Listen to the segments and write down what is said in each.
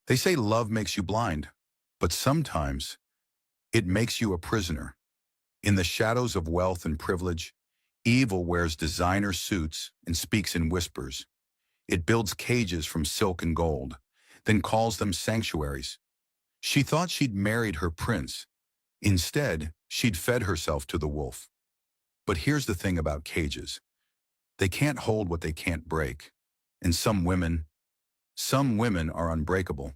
They say love makes you blind, but sometimes it makes you a prisoner. In the shadows of wealth and privilege, evil wears designer suits and speaks in whispers. It builds cages from silk and gold, then calls them sanctuaries. She thought she'd married her prince. Instead, she'd fed herself to the wolf. But here's the thing about cages. They can't hold what they can't break. And some women are unbreakable.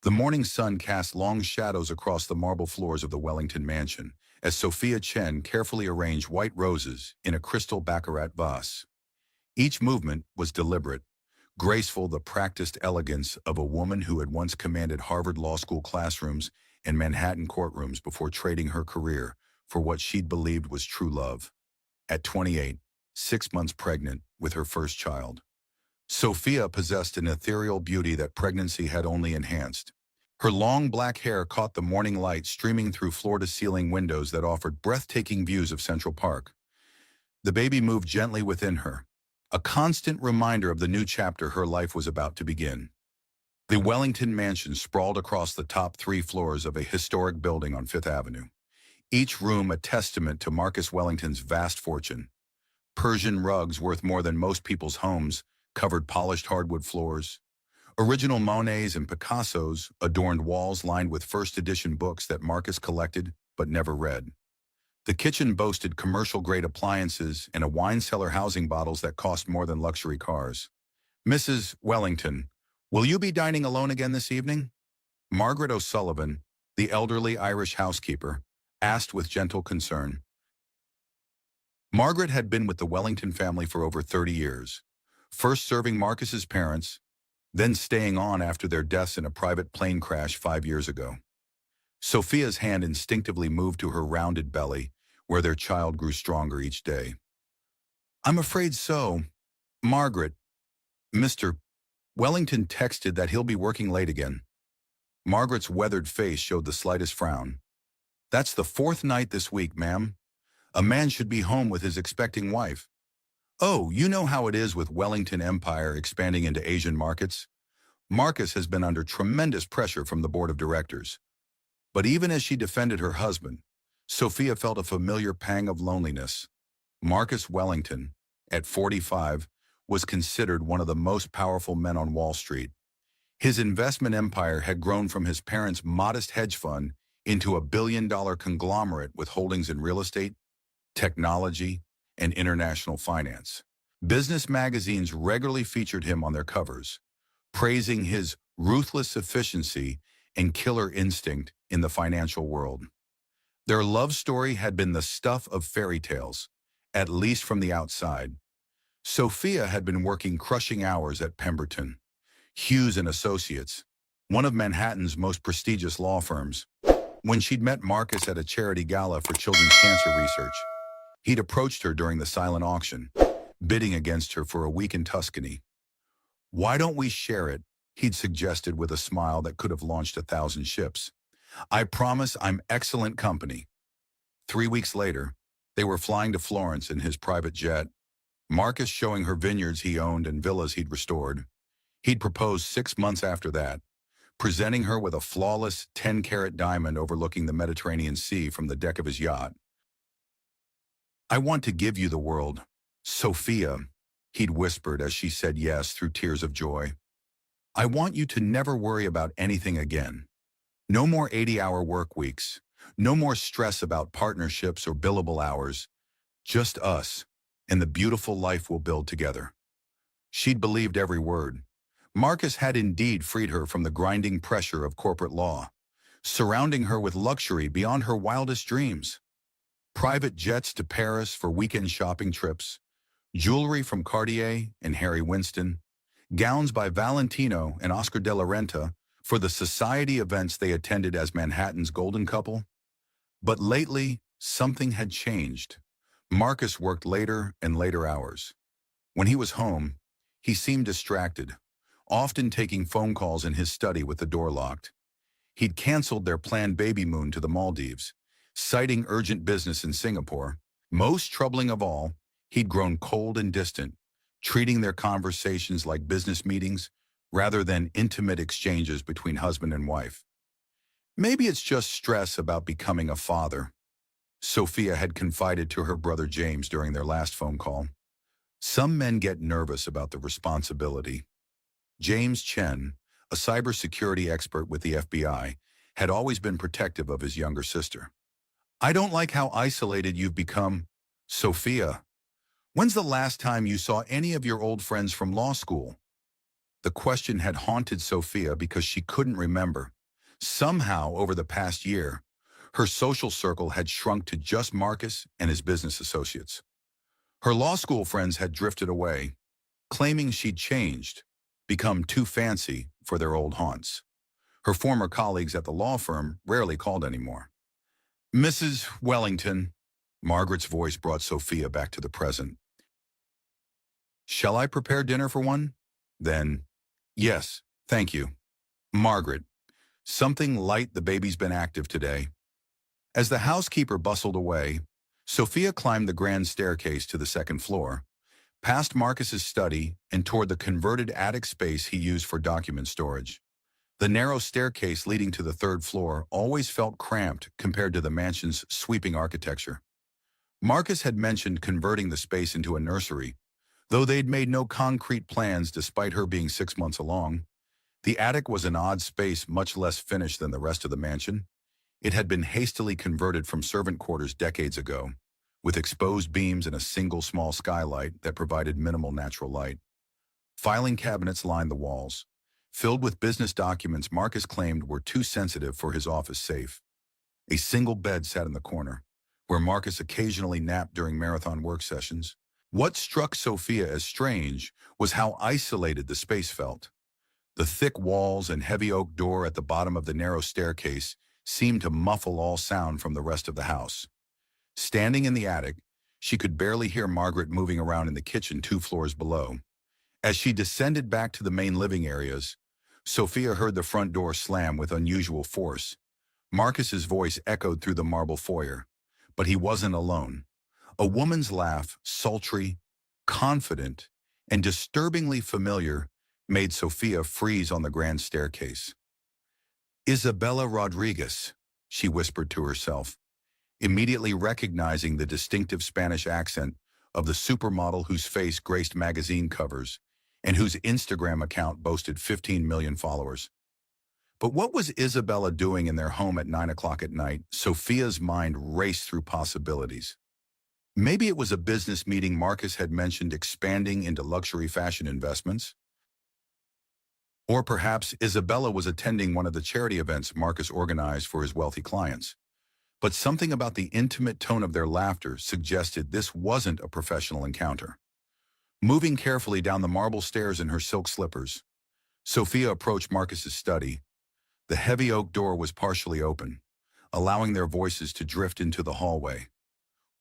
The morning sun cast long shadows across the marble floors of the Wellington mansion as Sophia Chen carefully arranged white roses in a crystal baccarat vase. Each movement was deliberate, graceful, the practiced elegance of a woman who had once commanded Harvard Law School classrooms and Manhattan courtrooms before trading her career for what she'd believed was true love. At 28, 6 months pregnant with her first child, Sophia possessed an ethereal beauty that pregnancy had only enhanced. Her long black hair caught the morning light streaming through floor-to-ceiling windows that offered breathtaking views of Central Park. The baby moved gently within her, a constant reminder of the new chapter her life was about to begin. The Wellington mansion sprawled across the top 3 floors of a historic building on Fifth Avenue, each room a testament to Marcus Wellington's vast fortune. Persian rugs worth more than most people's homes covered polished hardwood floors. Original Monets and Picassos adorned walls lined with first-edition books that Marcus collected but never read. The kitchen boasted commercial-grade appliances and a wine cellar housing bottles that cost more than luxury cars. "Mrs. Wellington, will you be dining alone again this evening?" Margaret O'Sullivan, the elderly Irish housekeeper, asked with gentle concern. Margaret had been with the Wellington family for over 30 years, first serving Marcus's parents, then staying on after their deaths in a private plane crash 5 years ago. Sophia's hand instinctively moved to her rounded belly, where their child grew stronger each day. "I'm afraid so. Margaret, Mr. Wellington texted that he'll be working late again." Margaret's weathered face showed the slightest frown. "That's the 4th night this week, ma'am. A man should be home with his expecting wife." "Oh, you know how it is with Wellington Empire expanding into Asian markets. Marcus has been under tremendous pressure from the board of directors." But even as she defended her husband, Sophia felt a familiar pang of loneliness. Marcus Wellington, at 45, was considered one of the most powerful men on Wall Street. His investment empire had grown from his parents' modest hedge fund into a billion-dollar conglomerate with holdings in real estate, technology, and international finance. Business magazines regularly featured him on their covers, praising his ruthless efficiency and killer instinct in the financial world. Their love story had been the stuff of fairy tales, at least from the outside. Sophia had been working crushing hours at Pemberton, Hughes and Associates, one of Manhattan's most prestigious law firms, when she'd met Marcus at a charity gala for children's cancer research. He'd approached her during the silent auction, bidding against her for a week in Tuscany. "Why don't we share it?" he'd suggested with a smile that could have launched 1,000 ships. "I promise I'm excellent company." 3 weeks later, they were flying to Florence in his private jet, Marcus showing her vineyards he owned and villas he'd restored. He'd proposed 6 months after that, presenting her with a flawless 10-carat diamond overlooking the Mediterranean Sea from the deck of his yacht. "I want to give you the world, Sophia," he'd whispered as she said yes through tears of joy. "I want you to never worry about anything again. No more 80-hour work weeks. No more stress about partnerships or billable hours. Just us, and the beautiful life we'll build together." She'd believed every word. Marcus had indeed freed her from the grinding pressure of corporate law, surrounding her with luxury beyond her wildest dreams. Private jets to Paris for weekend shopping trips, jewelry from Cartier and Harry Winston, gowns by Valentino and Oscar de la Renta for the society events they attended as Manhattan's golden couple. But lately, something had changed. Marcus worked later and later hours. When he was home, he seemed distracted, often taking phone calls in his study with the door locked. He'd canceled their planned baby moon to the Maldives, citing urgent business in Singapore. Most troubling of all, he'd grown cold and distant, treating their conversations like business meetings rather than intimate exchanges between husband and wife. Maybe it's just stress about becoming a father, Sophia had confided to her brother James during their last phone call. Some men get nervous about the responsibility. James Chen, a cybersecurity expert with the FBI, had always been protective of his younger sister. I don't like how isolated you've become, Sophia. When's the last time you saw any of your old friends from law school? The question had haunted Sophia because she couldn't remember. Somehow, over the past year, her social circle had shrunk to just Marcus and his business associates. Her law school friends had drifted away, claiming she'd changed, become too fancy for their old haunts. Her former colleagues at the law firm rarely called anymore. Mrs. Wellington, Margaret's voice brought Sophia back to the present. Shall I prepare dinner for one? Then, yes, thank you. Margaret, something light, the baby's been active today. As the housekeeper bustled away, Sophia climbed the grand staircase to the second floor, past Marcus's study and toward the converted attic space he used for document storage. The narrow staircase leading to the third floor always felt cramped compared to the mansion's sweeping architecture. Marcus had mentioned converting the space into a nursery, though they'd made no concrete plans despite her being 6 months along. The attic was an odd space, much less finished than the rest of the mansion. It had been hastily converted from servant quarters decades ago, with exposed beams and a single small skylight that provided minimal natural light. Filing cabinets lined the walls, filled with business documents Marcus claimed were too sensitive for his office safe. A single bed sat in the corner, where Marcus occasionally napped during marathon work sessions. What struck Sophia as strange was how isolated the space felt. The thick walls and heavy oak door at the bottom of the narrow staircase seemed to muffle all sound from the rest of the house. Standing in the attic, she could barely hear Margaret moving around in the kitchen 2 floors below. As she descended back to the main living areas, Sophia heard the front door slam with unusual force. Marcus's voice echoed through the marble foyer, but he wasn't alone. A woman's laugh, sultry, confident, and disturbingly familiar, made Sophia freeze on the grand staircase. Isabella Rodriguez, she whispered to herself, immediately recognizing the distinctive Spanish accent of the supermodel whose face graced magazine covers and whose Instagram account boasted 15 million followers. But what was Isabella doing in their home at 9 o'clock at night? Sophia's mind raced through possibilities. Maybe it was a business meeting Marcus had mentioned expanding into luxury fashion investments. Or perhaps Isabella was attending one of the charity events Marcus organized for his wealthy clients. But something about the intimate tone of their laughter suggested this wasn't a professional encounter. Moving carefully down the marble stairs in her silk slippers, Sophia approached Marcus's study. The heavy oak door was partially open, allowing their voices to drift into the hallway.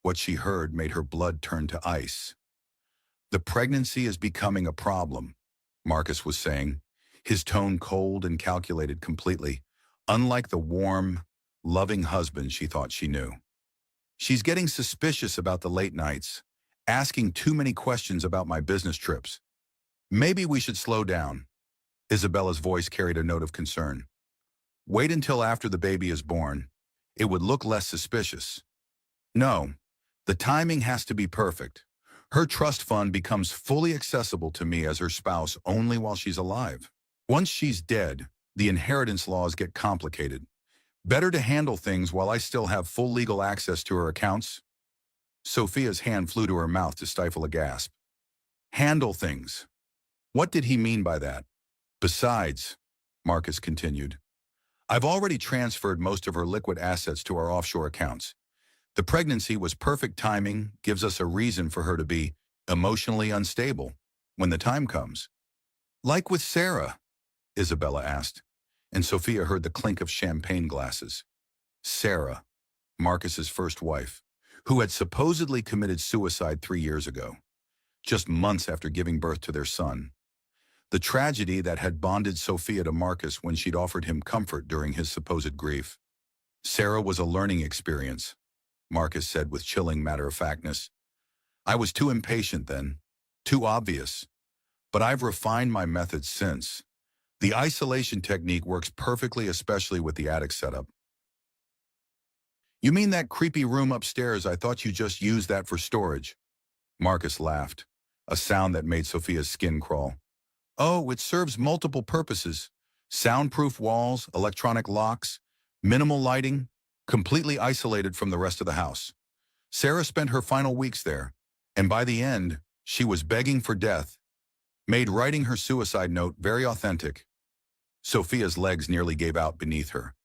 What she heard made her blood turn to ice. The pregnancy is becoming a problem, Marcus was saying, his tone cold and calculated completely, unlike the warm, loving husband she thought she knew. She's getting suspicious about the late nights, asking too many questions about my business trips. Maybe we should slow down. Isabella's voice carried a note of concern. Wait until after the baby is born. It would look less suspicious. No, the timing has to be perfect. Her trust fund becomes fully accessible to me as her spouse only while she's alive. Once she's dead, the inheritance laws get complicated. Better to handle things while I still have full legal access to her accounts. Sophia's hand flew to her mouth to stifle a gasp. Handle things. What did he mean by that? Besides, Marcus continued, I've already transferred most of her liquid assets to our offshore accounts. The pregnancy was perfect timing, gives us a reason for her to be emotionally unstable when the time comes. Like with Sarah, Isabella asked, and Sophia heard the clink of champagne glasses. Sarah, Marcus's first wife, who had supposedly committed suicide 3 years ago, just months after giving birth to their son. The tragedy that had bonded Sophia to Marcus when she'd offered him comfort during his supposed grief. Sarah was a learning experience, Marcus said with chilling matter-of-factness. I was too impatient then, too obvious, but I've refined my methods since. The isolation technique works perfectly, especially with the attic setup. You mean that creepy room upstairs? I thought you just used that for storage. Marcus laughed, a sound that made Sophia's skin crawl. Oh, it serves multiple purposes. Soundproof walls, electronic locks, minimal lighting, completely isolated from the rest of the house. Sarah spent her final weeks there, and by the end, she was begging for death, made writing her suicide note very authentic. Sophia's legs nearly gave out beneath her.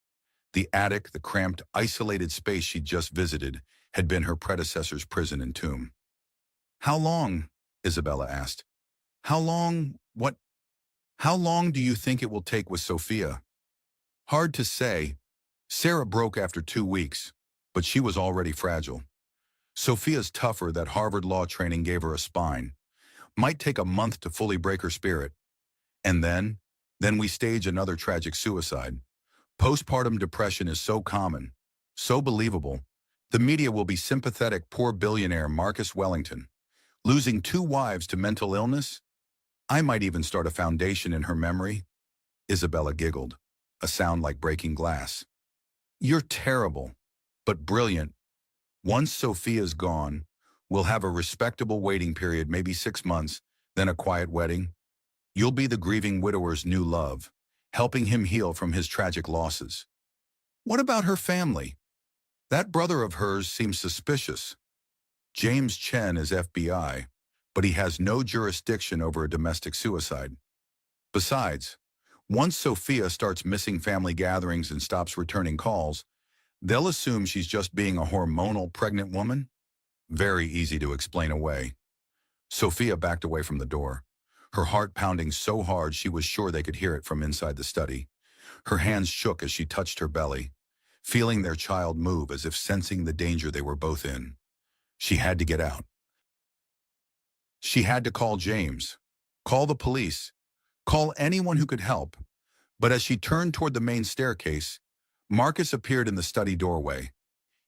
The attic, the cramped, isolated space she'd just visited, had been her predecessor's prison and tomb. How long? Isabella asked. How long? What? How long do you think it will take with Sophia? Hard to say. Sarah broke after 2 weeks, but she was already fragile. Sophia's tougher. That Harvard law training gave her a spine. Might take a month to fully break her spirit. And then we stage another tragic suicide. Postpartum depression is so common, so believable. The media will be sympathetic. Poor billionaire Marcus Wellington. Losing 2 wives to mental illness? I might even start a foundation in her memory. Isabella giggled, a sound like breaking glass. You're terrible, but brilliant. Once Sophia's gone, we'll have a respectable waiting period, maybe 6 months, then a quiet wedding. You'll be the grieving widower's new love, helping him heal from his tragic losses. What about her family? That brother of hers seems suspicious. James Chen is FBI, but he has no jurisdiction over a domestic suicide. Besides, once Sophia starts missing family gatherings and stops returning calls, they'll assume she's just being a hormonal pregnant woman. Very easy to explain away. Sophia backed away from the door, her heart pounding so hard she was sure they could hear it from inside the study. Her hands shook as she touched her belly, feeling their child move as if sensing the danger they were both in. She had to get out. She had to call James, call the police, call anyone who could help. But as she turned toward the main staircase, Marcus appeared in the study doorway.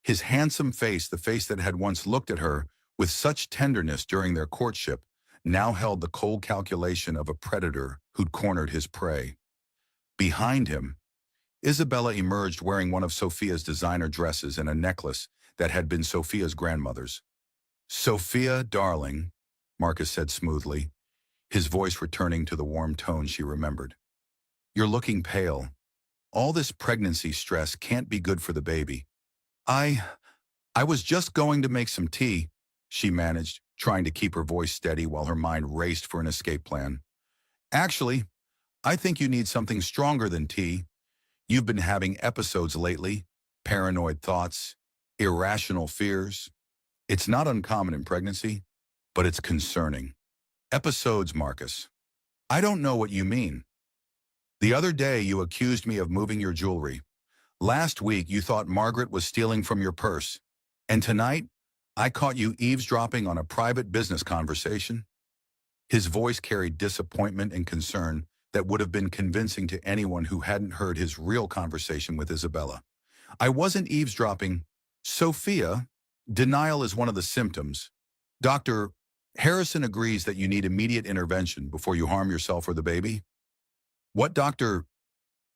His handsome face, the face that had once looked at her with such tenderness during their courtship, now held the cold calculation of a predator who'd cornered his prey. Behind him, Isabella emerged wearing one of Sophia's designer dresses and a necklace that had been Sophia's grandmother's. Sophia, darling, Marcus said smoothly, his voice returning to the warm tone she remembered. You're looking pale. All this pregnancy stress can't be good for the baby. I was just going to make some tea, she managed, trying to keep her voice steady while her mind raced for an escape plan. Actually, I think you need something stronger than tea. You've been having episodes lately, paranoid thoughts, irrational fears. It's not uncommon in pregnancy, but it's concerning. Episodes, Marcus. I don't know what you mean. The other day you accused me of moving your jewelry. Last week you thought Margaret was stealing from your purse. And tonight, I caught you eavesdropping on a private business conversation. His voice carried disappointment and concern that would have been convincing to anyone who hadn't heard his real conversation with Isabella. I wasn't eavesdropping. Sophia, denial is one of the symptoms. Dr. Harrison agrees that you need immediate intervention before you harm yourself or the baby. What Dr.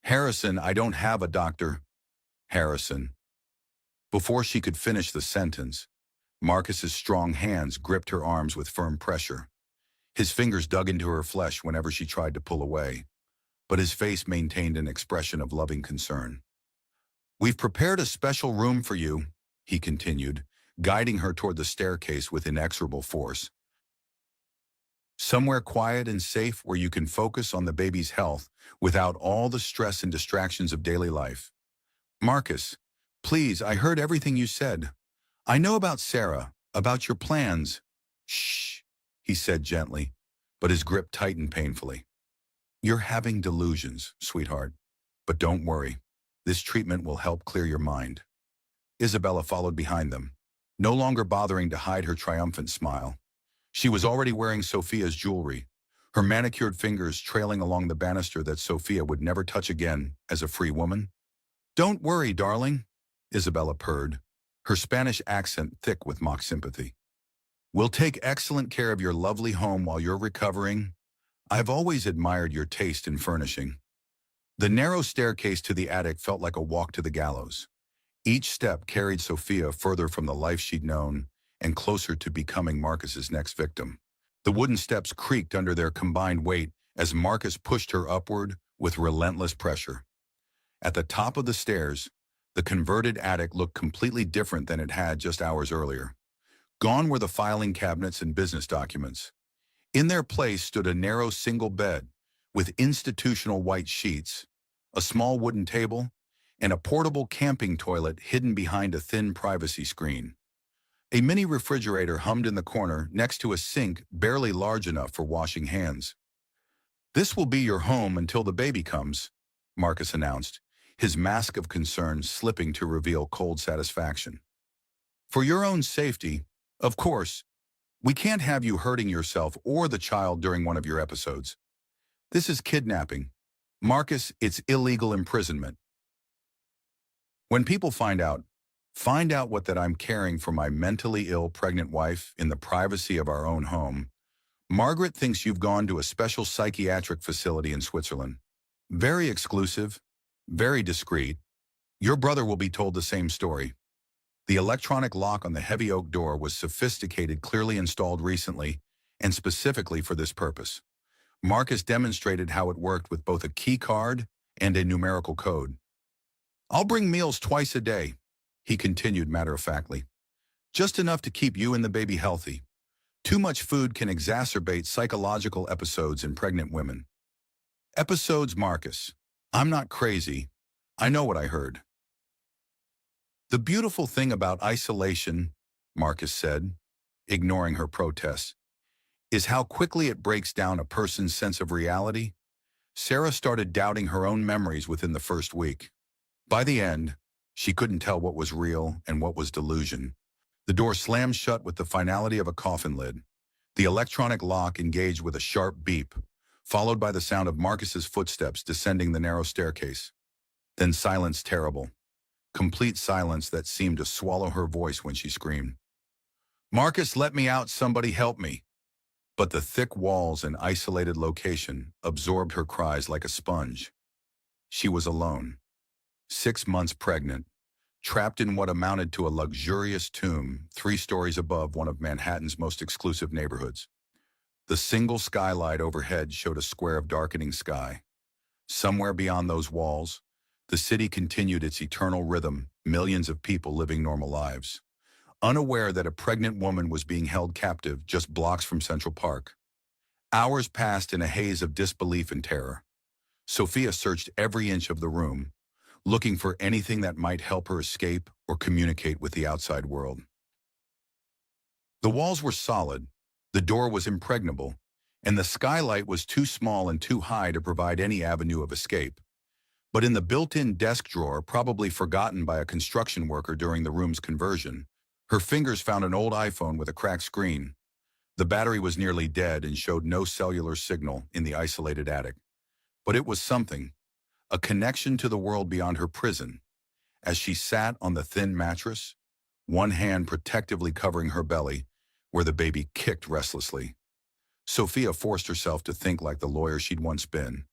Harrison? I don't have a Dr. Harrison. Before she could finish the sentence, Marcus's strong hands gripped her arms with firm pressure. His fingers dug into her flesh whenever she tried to pull away, but his face maintained an expression of loving concern. We've prepared a special room for you, he continued, guiding her toward the staircase with inexorable force. Somewhere quiet and safe where you can focus on the baby's health without all the stress and distractions of daily life. Marcus, please, I heard everything you said. I know about Sarah, about your plans. Shh, he said gently, but his grip tightened painfully. You're having delusions, sweetheart, but don't worry. This treatment will help clear your mind. Isabella followed behind them, no longer bothering to hide her triumphant smile. She was already wearing Sophia's jewelry, her manicured fingers trailing along the banister that Sophia would never touch again as a free woman. Don't worry, darling, Isabella purred, her Spanish accent thick with mock sympathy. We'll take excellent care of your lovely home while you're recovering. I've always admired your taste in furnishing. The narrow staircase to the attic felt like a walk to the gallows. Each step carried Sophia further from the life she'd known and closer to becoming Marcus's next victim. The wooden steps creaked under their combined weight as Marcus pushed her upward with relentless pressure. At the top of the stairs, the converted attic looked completely different than it had just hours earlier. Gone were the filing cabinets and business documents. In their place stood a narrow single bed with institutional white sheets, a small wooden table, and a portable camping toilet hidden behind a thin privacy screen. A mini refrigerator hummed in the corner next to a sink barely large enough for washing hands. "This will be your home until the baby comes," Marcus announced, his mask of concern slipping to reveal cold satisfaction. "For your own safety, of course, we can't have you hurting yourself or the child during one of your episodes. This is kidnapping. Marcus, it's illegal imprisonment. When people find out what that I'm caring for my mentally ill pregnant wife in the privacy of our own home. Margaret thinks you've gone to a special psychiatric facility in Switzerland. Very exclusive, very discreet. Your brother will be told the same story." The electronic lock on the heavy oak door was sophisticated, clearly installed recently, and specifically for this purpose. Marcus demonstrated how it worked with both a key card and a numerical code. "I'll bring meals twice a day," he continued matter-of-factly. "Just enough to keep you and the baby healthy. Too much food can exacerbate psychological episodes in pregnant women." "Episodes, Marcus. I'm not crazy. I know what I heard." "The beautiful thing about isolation," Marcus said, ignoring her protests, "is how quickly it breaks down a person's sense of reality." Sarah started doubting her own memories within the first week. By the end, she couldn't tell what was real and what was delusion. The door slammed shut with the finality of a coffin lid. The electronic lock engaged with a sharp beep, followed by the sound of Marcus's footsteps descending the narrow staircase. Then silence terrible. Complete silence that seemed to swallow her voice when she screamed, "Marcus, let me out, somebody help me." But the thick walls and isolated location absorbed her cries like a sponge. She was alone. 6 months pregnant, trapped in what amounted to a luxurious tomb 3 stories above one of Manhattan's most exclusive neighborhoods. The single skylight overhead showed a square of darkening sky. Somewhere beyond those walls, the city continued its eternal rhythm, millions of people living normal lives, unaware that a pregnant woman was being held captive just blocks from Central Park. Hours passed in a haze of disbelief and terror. Sophia searched every inch of the room, looking for anything that might help her escape or communicate with the outside world. The walls were solid, the door was impregnable, and the skylight was too small and too high to provide any avenue of escape. But in the built-in desk drawer, probably forgotten by a construction worker during the room's conversion, her fingers found an old iPhone with a cracked screen. The battery was nearly dead and showed no cellular signal in the isolated attic. But it was something, a connection to the world beyond her prison. As she sat on the thin mattress, one hand protectively covering her belly, where the baby kicked restlessly, Sophia forced herself to think like the lawyer she'd once been.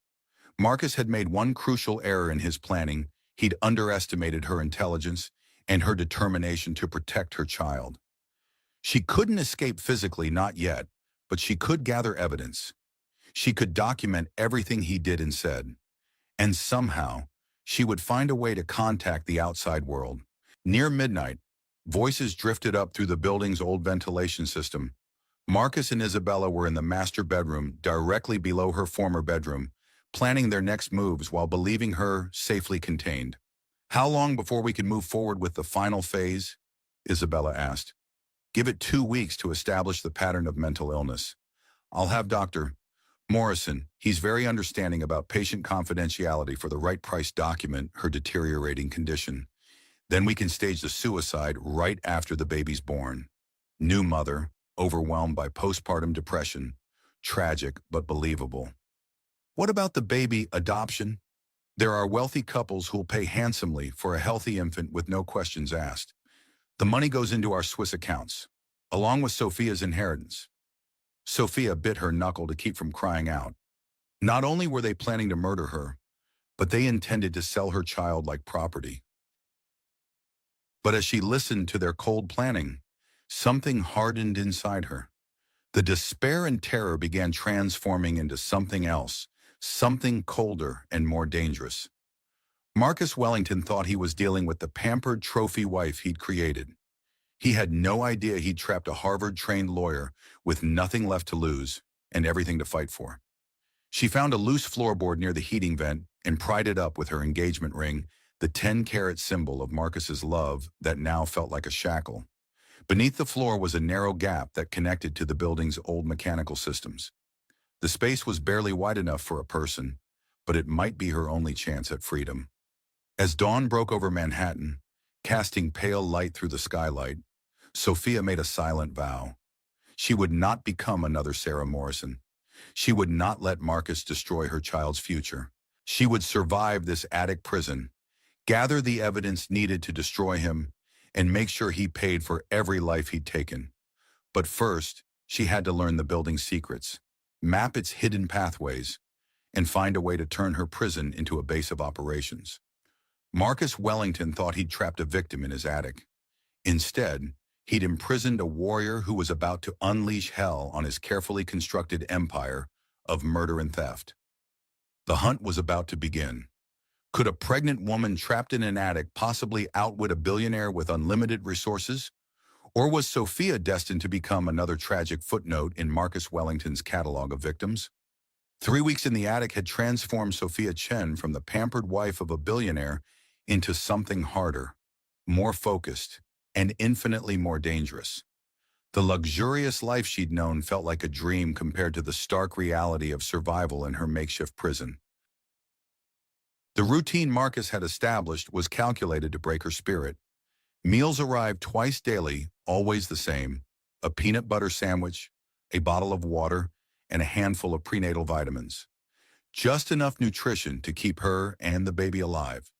Marcus had made one crucial error in his planning. He'd underestimated her intelligence and her determination to protect her child. She couldn't escape physically, not yet, but she could gather evidence. She could document everything he did and said. And somehow, she would find a way to contact the outside world. Near midnight, voices drifted up through the building's old ventilation system. Marcus and Isabella were in the master bedroom, directly below her former bedroom, planning their next moves while believing her safely contained. "How long before we can move forward with the final phase?" Isabella asked. "Give it 2 weeks to establish the pattern of mental illness. I'll have Dr. Morrison. He's very understanding about patient confidentiality for the right price document her deteriorating condition. Then we can stage the suicide right after the baby's born." New mother, overwhelmed by postpartum depression. Tragic but believable. "What about the baby adoption? There are wealthy couples who'll pay handsomely for a healthy infant with no questions asked. The money goes into our Swiss accounts, along with Sophia's inheritance." Sophia bit her knuckle to keep from crying out. Not only were they planning to murder her, but they intended to sell her child like property. But as she listened to their cold planning, something hardened inside her. The despair and terror began transforming into something else, something colder and more dangerous. Marcus Wellington thought he was dealing with the pampered trophy wife he'd created. He had no idea he'd trapped a Harvard-trained lawyer with nothing left to lose and everything to fight for. She found a loose floorboard near the heating vent and pried it up with her engagement ring, the 10-carat symbol of Marcus's love that now felt like a shackle. Beneath the floor was a narrow gap that connected to the building's old mechanical systems. The space was barely wide enough for a person, but it might be her only chance at freedom. As dawn broke over Manhattan, casting pale light through the skylight, Sophia made a silent vow. She would not become another Sarah Morrison. She would not let Marcus destroy her child's future. She would survive this attic prison, gather the evidence needed to destroy him, and make sure he paid for every life he'd taken. But first, she had to learn the building's secrets, map its hidden pathways, and find a way to turn her prison into a base of operations. Marcus Wellington thought he'd trapped a victim in his attic. Instead, he'd imprisoned a warrior who was about to unleash hell on his carefully constructed empire of murder and theft. The hunt was about to begin. Could a pregnant woman trapped in an attic possibly outwit a billionaire with unlimited resources? Or was Sophia destined to become another tragic footnote in Marcus Wellington's catalog of victims? 3 weeks in the attic had transformed Sophia Chen from the pampered wife of a billionaire into something harder, more focused, and infinitely more dangerous. The luxurious life she'd known felt like a dream compared to the stark reality of survival in her makeshift prison. The routine Marcus had established was calculated to break her spirit. Meals arrived twice daily, always the same: a peanut butter sandwich, a bottle of water, and a handful of prenatal vitamins. Just enough nutrition to keep her and the baby alive,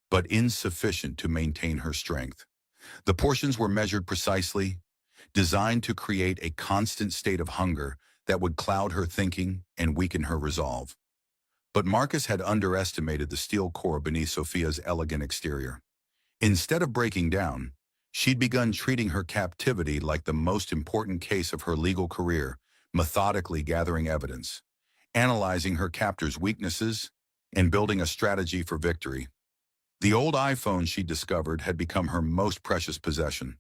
but insufficient to maintain her strength. The portions were measured precisely, designed to create a constant state of hunger that would cloud her thinking and weaken her resolve. But Marcus had underestimated the steel core beneath Sophia's elegant exterior. Instead of breaking down, she'd begun treating her captivity like the most important case of her legal career, methodically gathering evidence, analyzing her captor's weaknesses, and building a strategy for victory. The old iPhone she'd discovered had become her most precious possession.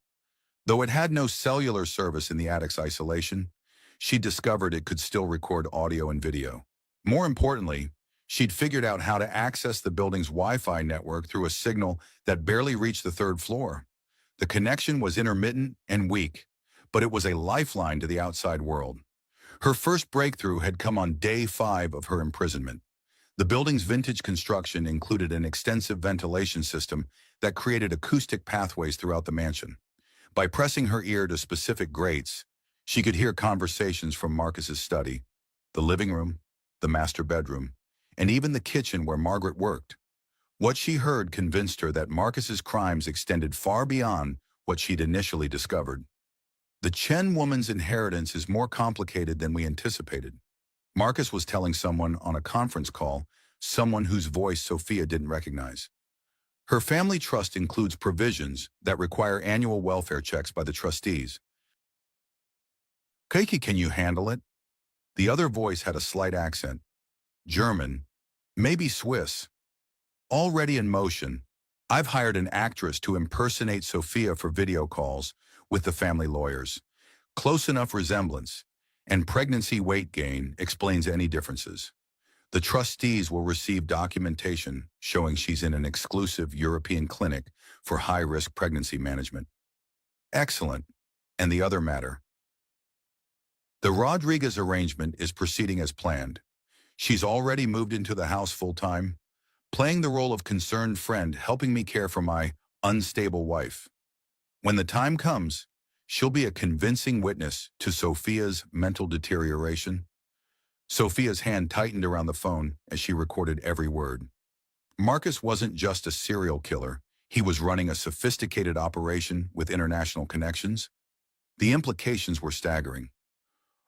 Though it had no cellular service in the attic's isolation, she discovered it could still record audio and video. More importantly, she'd figured out how to access the building's Wi-Fi network through a signal that barely reached the 3rd floor. The connection was intermittent and weak, but it was a lifeline to the outside world. Her first breakthrough had come on day 5 of her imprisonment. The building's vintage construction included an extensive ventilation system that created acoustic pathways throughout the mansion. By pressing her ear to specific grates, she could hear conversations from Marcus's study, the living room, the master bedroom, and even the kitchen where Margaret worked. What she heard convinced her that Marcus's crimes extended far beyond what she'd initially discovered. The Chen woman's inheritance is more complicated than we anticipated, Marcus was telling someone on a conference call, someone whose voice Sophia didn't recognize. Her family trust includes provisions that require annual welfare checks by the trustees. Keiki, can you handle it? The other voice had a slight accent. German, maybe Swiss. Already in motion, I've hired an actress to impersonate Sophia for video calls with the family lawyers. Close enough resemblance, and pregnancy weight gain explains any differences. The trustees will receive documentation showing she's in an exclusive European clinic for high-risk pregnancy management. Excellent. And the other matter. The Rodriguez arrangement is proceeding as planned. She's already moved into the house full-time, playing the role of concerned friend, helping me care for my unstable wife. When the time comes, she'll be a convincing witness to Sophia's mental deterioration. Sophia's hand tightened around the phone as she recorded every word. Marcus wasn't just a serial killer. He was running a sophisticated operation with international connections. The implications were staggering.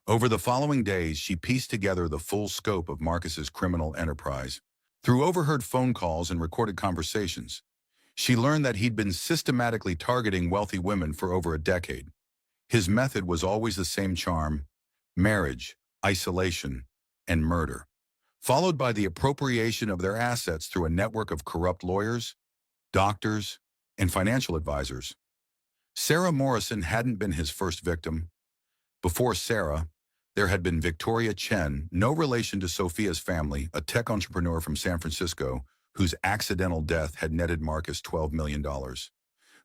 Over the following days, she pieced together the full scope of Marcus's criminal enterprise. Through overheard phone calls and recorded conversations, she learned that he'd been systematically targeting wealthy women for over a decade. His method was always the same charm: marriage, isolation, and murder, followed by the appropriation of their assets through a network of corrupt lawyers, doctors, and financial advisors. Sarah Morrison hadn't been his first victim. Before Sarah, there had been Victoria Chen, no relation to Sophia's family, a tech entrepreneur from San Francisco, whose accidental death had netted Marcus $12 million.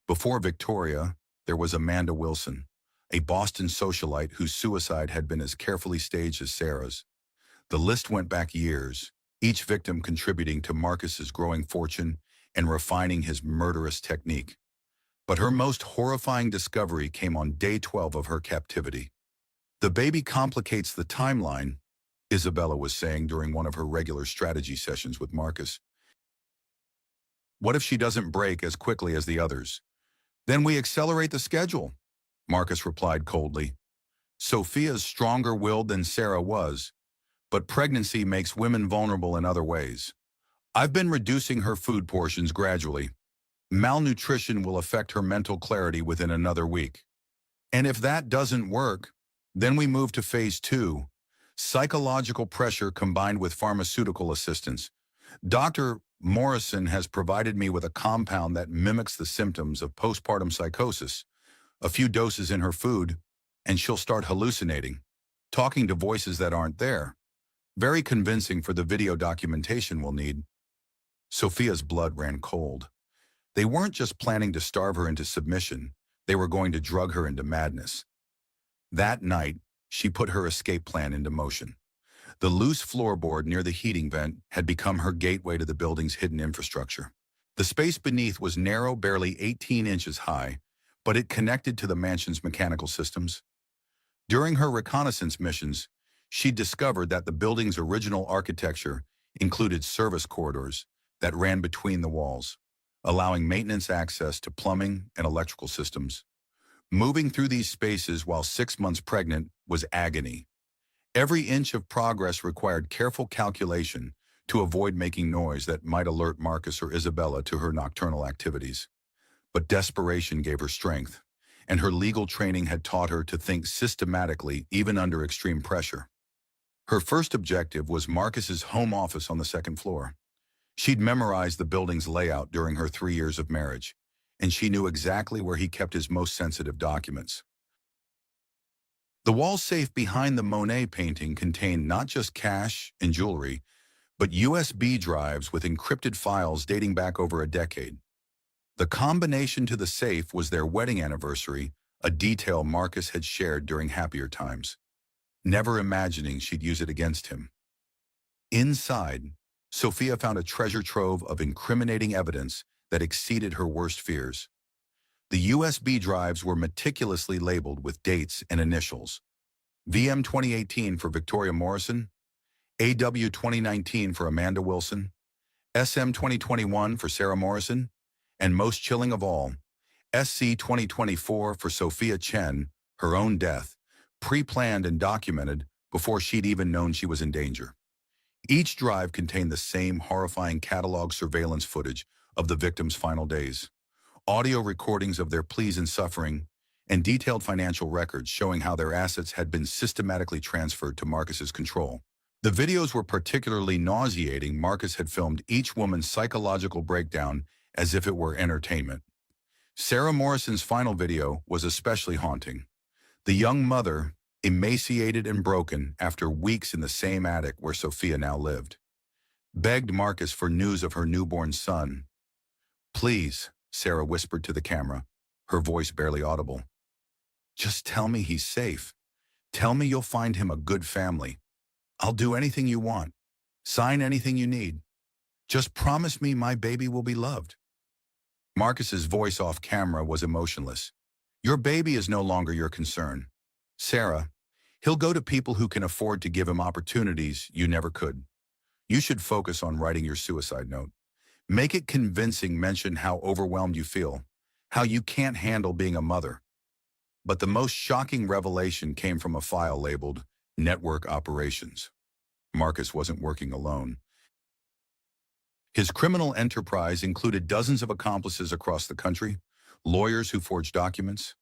Before Victoria, there was Amanda Wilson, a Boston socialite whose suicide had been as carefully staged as Sarah's. The list went back years, each victim contributing to Marcus's growing fortune and refining his murderous technique. But her most horrifying discovery came on day 12 of her captivity. "The baby complicates the timeline," Isabella was saying during one of her regular strategy sessions with Marcus. "What if she doesn't break as quickly as the others? Then we accelerate the schedule," Marcus replied coldly. Sophia's stronger-willed than Sarah was, but pregnancy makes women vulnerable in other ways. "I've been reducing her food portions gradually. Malnutrition will affect her mental clarity within another week. And if that doesn't work, then we move to phase 2, psychological pressure combined with pharmaceutical assistance. Dr. Morrison has provided me with a compound that mimics the symptoms of postpartum psychosis. A few doses in her food, and she'll start hallucinating, talking to voices that aren't there. Very convincing for the video documentation we'll need." Sophia's blood ran cold. They weren't just planning to starve her into submission, they were going to drug her into madness. That night, she put her escape plan into motion. The loose floorboard near the heating vent had become her gateway to the building's hidden infrastructure. The space beneath was narrow, barely 18 inches high, but it connected to the mansion's mechanical systems. During her reconnaissance missions, she discovered that the building's original architecture included service corridors that ran between the walls, allowing maintenance access to plumbing and electrical systems. Moving through these spaces while 6 months pregnant was agony. Every inch of progress required careful calculation to avoid making noise that might alert Marcus or Isabella to her nocturnal activities. But desperation gave her strength, and her legal training had taught her to think systematically even under extreme pressure. Her first objective was Marcus's home office on the second floor. She'd memorized the building's layout during her 3 years of marriage, and she knew exactly where he kept his most sensitive documents. The wall safe behind the Monet painting contained not just cash and jewelry, but USB drives with encrypted files dating back over a decade. The combination to the safe was their wedding anniversary, a detail Marcus had shared during happier times, never imagining she'd use it against him. Inside, Sophia found a treasure trove of incriminating evidence that exceeded her worst fears. The USB drives were meticulously labeled with dates and initials: VM 2018 for Victoria Morrison, AW 2019 for Amanda Wilson, SM 2021 for Sarah Morrison, and most chilling of all, SC 2024 for Sophia Chen, her own death, pre-planned and documented before she'd even known she was in danger. Each drive contained the same horrifying catalog surveillance footage of the victims' final days, audio recordings of their pleas and suffering, and detailed financial records showing how their assets had been systematically transferred to Marcus's control. The videos were particularly nauseating. Marcus had filmed each woman's psychological breakdown as if it were entertainment. Sarah Morrison's final video was especially haunting. The young mother, emaciated and broken after weeks in the same attic where Sophia now lived, begged Marcus for news of her newborn son. "Please," Sarah whispered to the camera, her voice barely audible. "Just tell me he's safe. Tell me you'll find him a good family. I'll do anything you want. Sign anything you need. Just promise me my baby will be loved." Marcus's voice off camera was emotionless. "Your baby is no longer your concern, Sarah. He'll go to people who can afford to give him opportunities you never could. You should focus on writing your suicide note. Make it convincing, mention how overwhelmed you feel, how you can't handle being a mother." But the most shocking revelation came from a file labeled Network Operations. Marcus wasn't working alone. His criminal enterprise included dozens of accomplices across the country, lawyers who forged documents,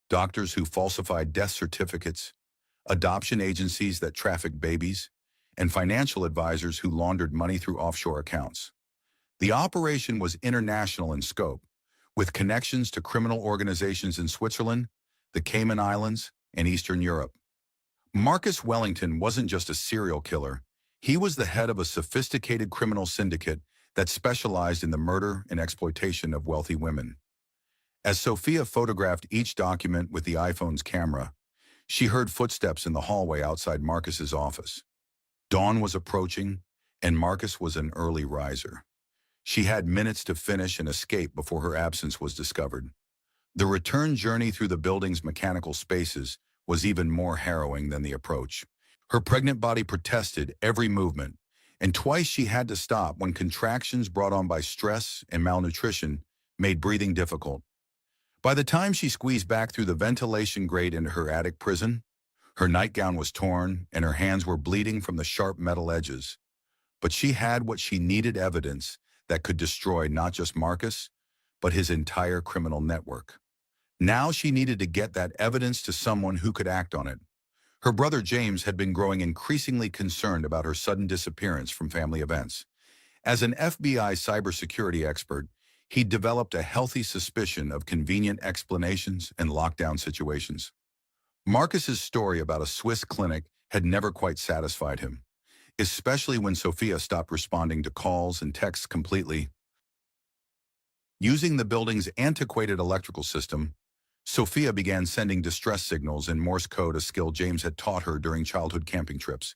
doctors who falsified death certificates, adoption agencies that trafficked babies, and financial advisors who laundered money through offshore accounts. The operation was international in scope, with connections to criminal organizations in Switzerland, the Cayman Islands, and Eastern Europe. Marcus Wellington wasn't just a serial killer. He was the head of a sophisticated criminal syndicate that specialized in the murder and exploitation of wealthy women. As Sophia photographed each document with the iPhone's camera, she heard footsteps in the hallway outside Marcus's office. Dawn was approaching, and Marcus was an early riser. She had minutes to finish and escape before her absence was discovered. The return journey through the building's mechanical spaces was even more harrowing than the approach. Her pregnant body protested every movement, and twice she had to stop when contractions brought on by stress and malnutrition made breathing difficult. By the time she squeezed back through the ventilation grate into her attic prison, her nightgown was torn and her hands were bleeding from the sharp metal edges. But she had what she needed: evidence that could destroy not just Marcus, but his entire criminal network. Now she needed to get that evidence to someone who could act on it. Her brother James had been growing increasingly concerned about her sudden disappearance from family events. As an FBI cybersecurity expert, he'd developed a healthy suspicion of convenient explanations and lockdown situations. Marcus's story about a Swiss clinic had never quite satisfied him, especially when Sophia stopped responding to calls and texts completely. Using the building's antiquated electrical system, Sophia began sending distress signals in Morse code, a skill James had taught her during childhood camping trips.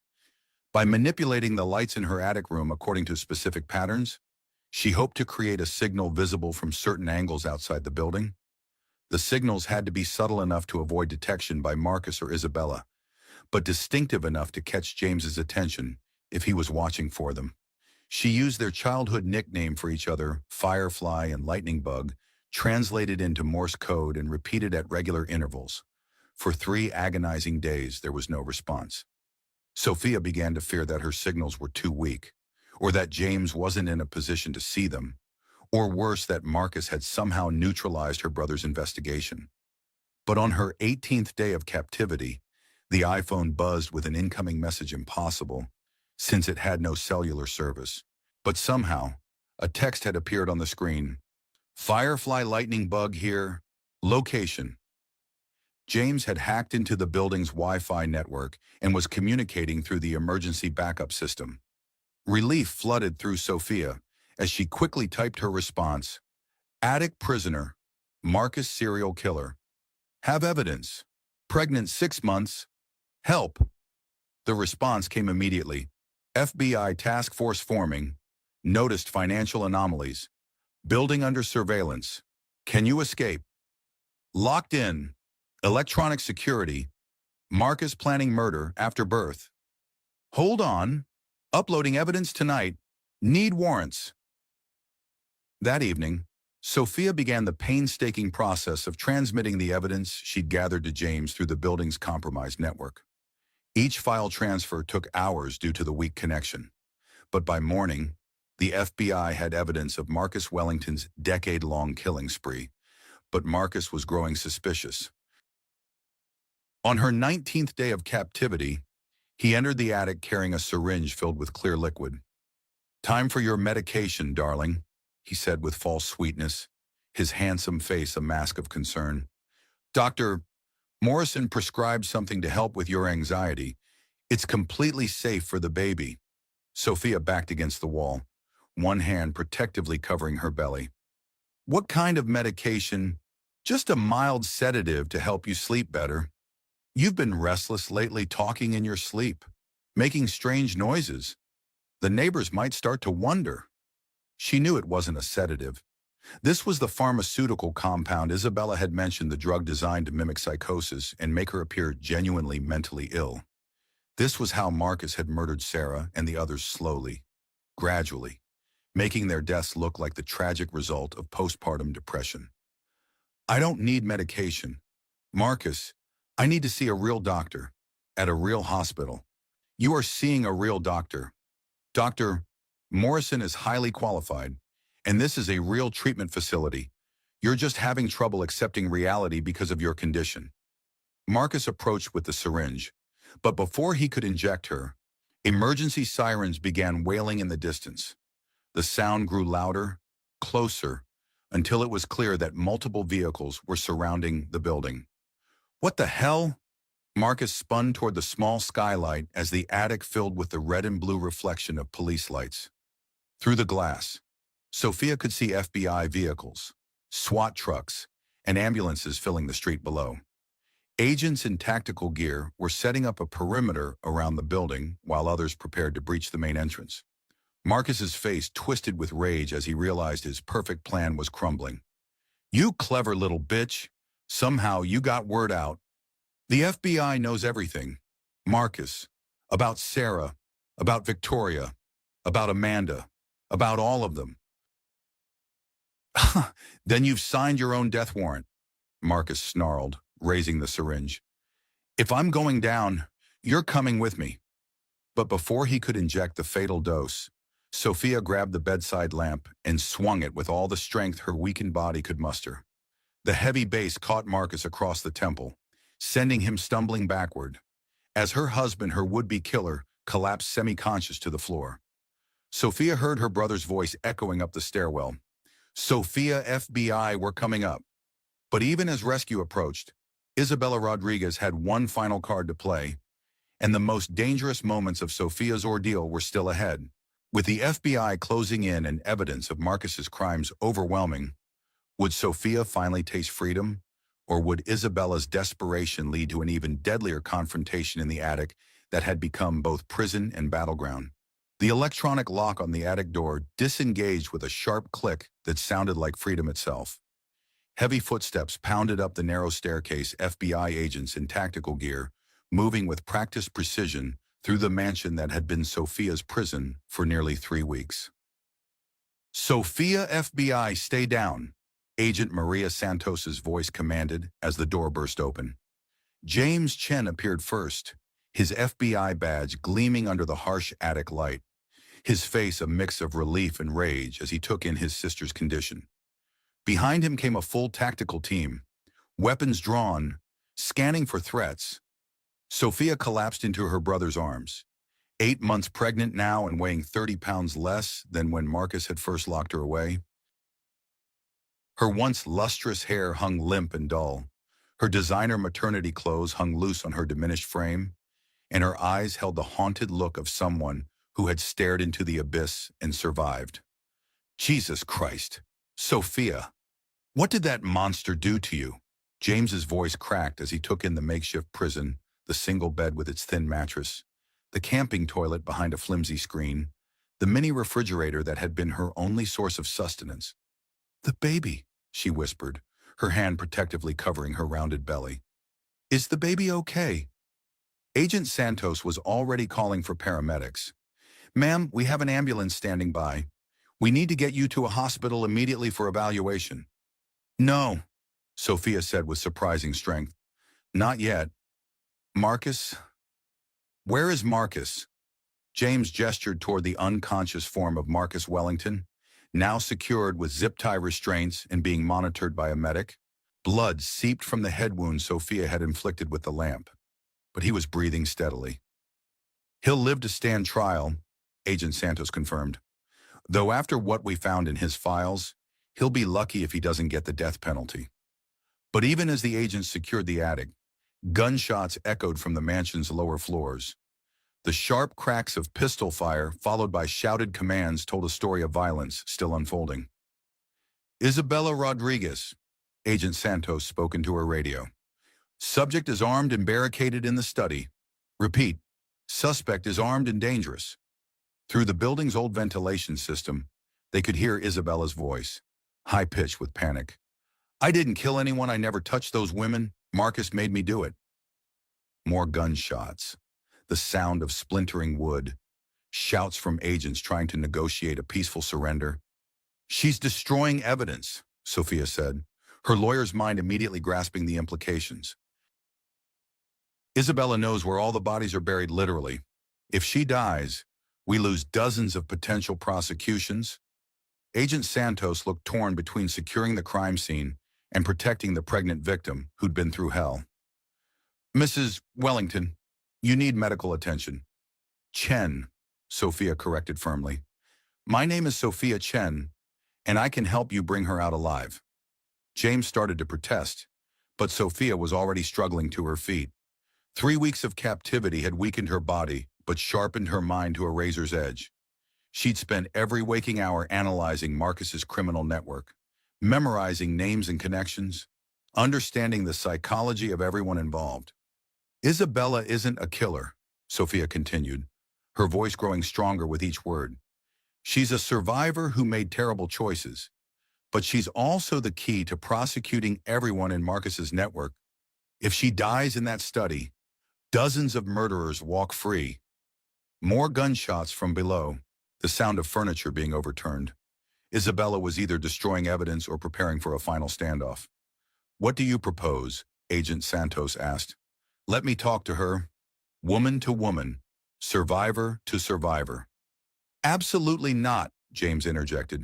By manipulating the lights in her attic room according to specific patterns, she hoped to create a signal visible from certain angles outside the building. The signals had to be subtle enough to avoid detection by Marcus or Isabella, but distinctive enough to catch James's attention if he was watching for them. She used their childhood nickname for each other, Firefly and Lightning Bug, translated into Morse code and repeated at regular intervals. For 3 agonizing days, there was no response. Sophia began to fear that her signals were too weak, or that James wasn't in a position to see them, or worse, that Marcus had somehow neutralized her brother's investigation. But on her 18th day of captivity, the iPhone buzzed with an incoming message: impossible, since it had no cellular service. But somehow, a text had appeared on the screen. Firefly Lightning Bug here. Location. James had hacked into the building's Wi-Fi network and was communicating through the emergency backup system. Relief flooded through Sophia as she quickly typed her response. Attic prisoner. Marcus serial killer. Have evidence. Pregnant 6 months. Help. The response came immediately. FBI task force forming. Noticed financial anomalies. Building under surveillance. Can you escape? Locked in. Electronic security. Marcus planning murder after birth. Hold on. Uploading evidence tonight. Need warrants. That evening, Sophia began the painstaking process of transmitting the evidence she'd gathered to James through the building's compromised network. Each file transfer took hours due to the weak connection. But by morning, the FBI had evidence of Marcus Wellington's decade-long killing spree. But Marcus was growing suspicious. On her 19th day of captivity, he entered the attic carrying a syringe filled with clear liquid. Time for your medication, darling, he said with false sweetness, his handsome face a mask of concern. Dr. Morrison prescribed something to help with your anxiety. It's completely safe for the baby. Sophia backed against the wall, one hand protectively covering her belly. What kind of medication? Just a mild sedative to help you sleep better. You've been restless lately, talking in your sleep, making strange noises. The neighbors might start to wonder. She knew it wasn't a sedative. This was the pharmaceutical compound Isabella had mentioned, the drug designed to mimic psychosis and make her appear genuinely mentally ill. This was how Marcus had murdered Sarah and the others slowly, gradually, making their deaths look like the tragic result of postpartum depression. I don't need medication. Marcus, I need to see a real doctor, at a real hospital. You are seeing a real doctor. Doctor Morrison is highly qualified, and this is a real treatment facility. You're just having trouble accepting reality because of your condition. Marcus approached with the syringe, but before he could inject her, emergency sirens began wailing in the distance. The sound grew louder, closer, until it was clear that multiple vehicles were surrounding the building. What the hell? Marcus spun toward the small skylight as the attic filled with the red and blue reflection of police lights. Through the glass, Sophia could see FBI vehicles, SWAT trucks, and ambulances filling the street below. Agents in tactical gear were setting up a perimeter around the building while others prepared to breach the main entrance. Marcus's face twisted with rage as he realized his perfect plan was crumbling. You clever little bitch! Somehow you got word out. The FBI knows everything. Marcus, about Sarah, about Victoria, about Amanda, about all of them. Then you've signed your own death warrant, Marcus snarled, raising the syringe. If I'm going down, you're coming with me. But before he could inject the fatal dose, Sophia grabbed the bedside lamp and swung it with all the strength her weakened body could muster. The heavy base caught Marcus across the temple, sending him stumbling backward, as her husband, her would-be killer, collapsed semi-conscious to the floor. Sophia heard her brother's voice echoing up the stairwell. Sophia, FBI, we're coming up. But even as rescue approached, Isabella Rodriguez had one final card to play, and the most dangerous moments of Sophia's ordeal were still ahead. With the FBI closing in and evidence of Marcus's crimes overwhelming, would Sophia finally taste freedom, or would Isabella's desperation lead to an even deadlier confrontation in the attic that had become both prison and battleground? The electronic lock on the attic door disengaged with a sharp click that sounded like freedom itself. Heavy footsteps pounded up the narrow staircase, FBI agents in tactical gear, moving with practiced precision through the mansion that had been Sophia's prison for nearly 3 weeks. Sophia, FBI, stay down, Agent Maria Santos's voice commanded as the door burst open. James Chen appeared first, his FBI badge gleaming under the harsh attic light, his face a mix of relief and rage as he took in his sister's condition. Behind him came a full tactical team, weapons drawn, scanning for threats. Sophia collapsed into her brother's arms, 8 months pregnant now and weighing 30 pounds less than when Marcus had first locked her away. Her once lustrous hair hung limp and dull. Her designer maternity clothes hung loose on her diminished frame, and her eyes held the haunted look of someone who had stared into the abyss and survived. Jesus Christ, Sophia, what did that monster do to you? James's voice cracked as he took in the makeshift prison, the single bed with its thin mattress, the camping toilet behind a flimsy screen, the mini refrigerator that had been her only source of sustenance. The baby, she whispered, her hand protectively covering her rounded belly. Is the baby okay? Agent Santos was already calling for paramedics. Ma'am, we have an ambulance standing by. We need to get you to a hospital immediately for evaluation. No, Sophia said with surprising strength. Not yet. Marcus? Where is Marcus? James gestured toward the unconscious form of Marcus Wellington, now secured with zip-tie restraints and being monitored by a medic. Blood seeped from the head wound Sophia had inflicted with the lamp, but he was breathing steadily. He'll live to stand trial, Agent Santos confirmed. Though after what we found in his files, he'll be lucky if he doesn't get the death penalty. But even as the agents secured the attic, gunshots echoed from the mansion's lower floors. The sharp cracks of pistol fire, followed by shouted commands, told a story of violence still unfolding. Isabella Rodriguez, Agent Santos spoke into her radio. Subject is armed and barricaded in the study. Repeat, suspect is armed and dangerous. Through the building's old ventilation system, they could hear Isabella's voice, high-pitched with panic. I didn't kill anyone. I never touched those women. Marcus made me do it. More gunshots, the sound of splintering wood, shouts from agents trying to negotiate a peaceful surrender. She's destroying evidence, Sophia said, her lawyer's mind immediately grasping the implications. Isabella knows where all the bodies are buried literally. If she dies, We lose dozens of potential prosecutions. Agent Santos looked torn between securing the crime scene and protecting the pregnant victim who'd been through hell. Mrs. Wellington, you need medical attention. Chen, Sophia corrected firmly. My name is Sophia Chen, and I can help you bring her out alive. James started to protest, but Sophia was already struggling to her feet. 3 weeks of captivity had weakened her body, but sharpened her mind to a razor's edge. She'd spent every waking hour analyzing Marcus's criminal network, memorizing names and connections, understanding the psychology of everyone involved. Isabella isn't a killer, Sophia continued, her voice growing stronger with each word. She's a survivor who made terrible choices, but she's also the key to prosecuting everyone in Marcus's network. If she dies in that study, dozens of murderers walk free. More gunshots from below, the sound of furniture being overturned. Isabella was either destroying evidence or preparing for a final standoff. What do you propose? Agent Santos asked. Let me talk to her. Woman to woman, survivor to survivor. Absolutely not, James interjected.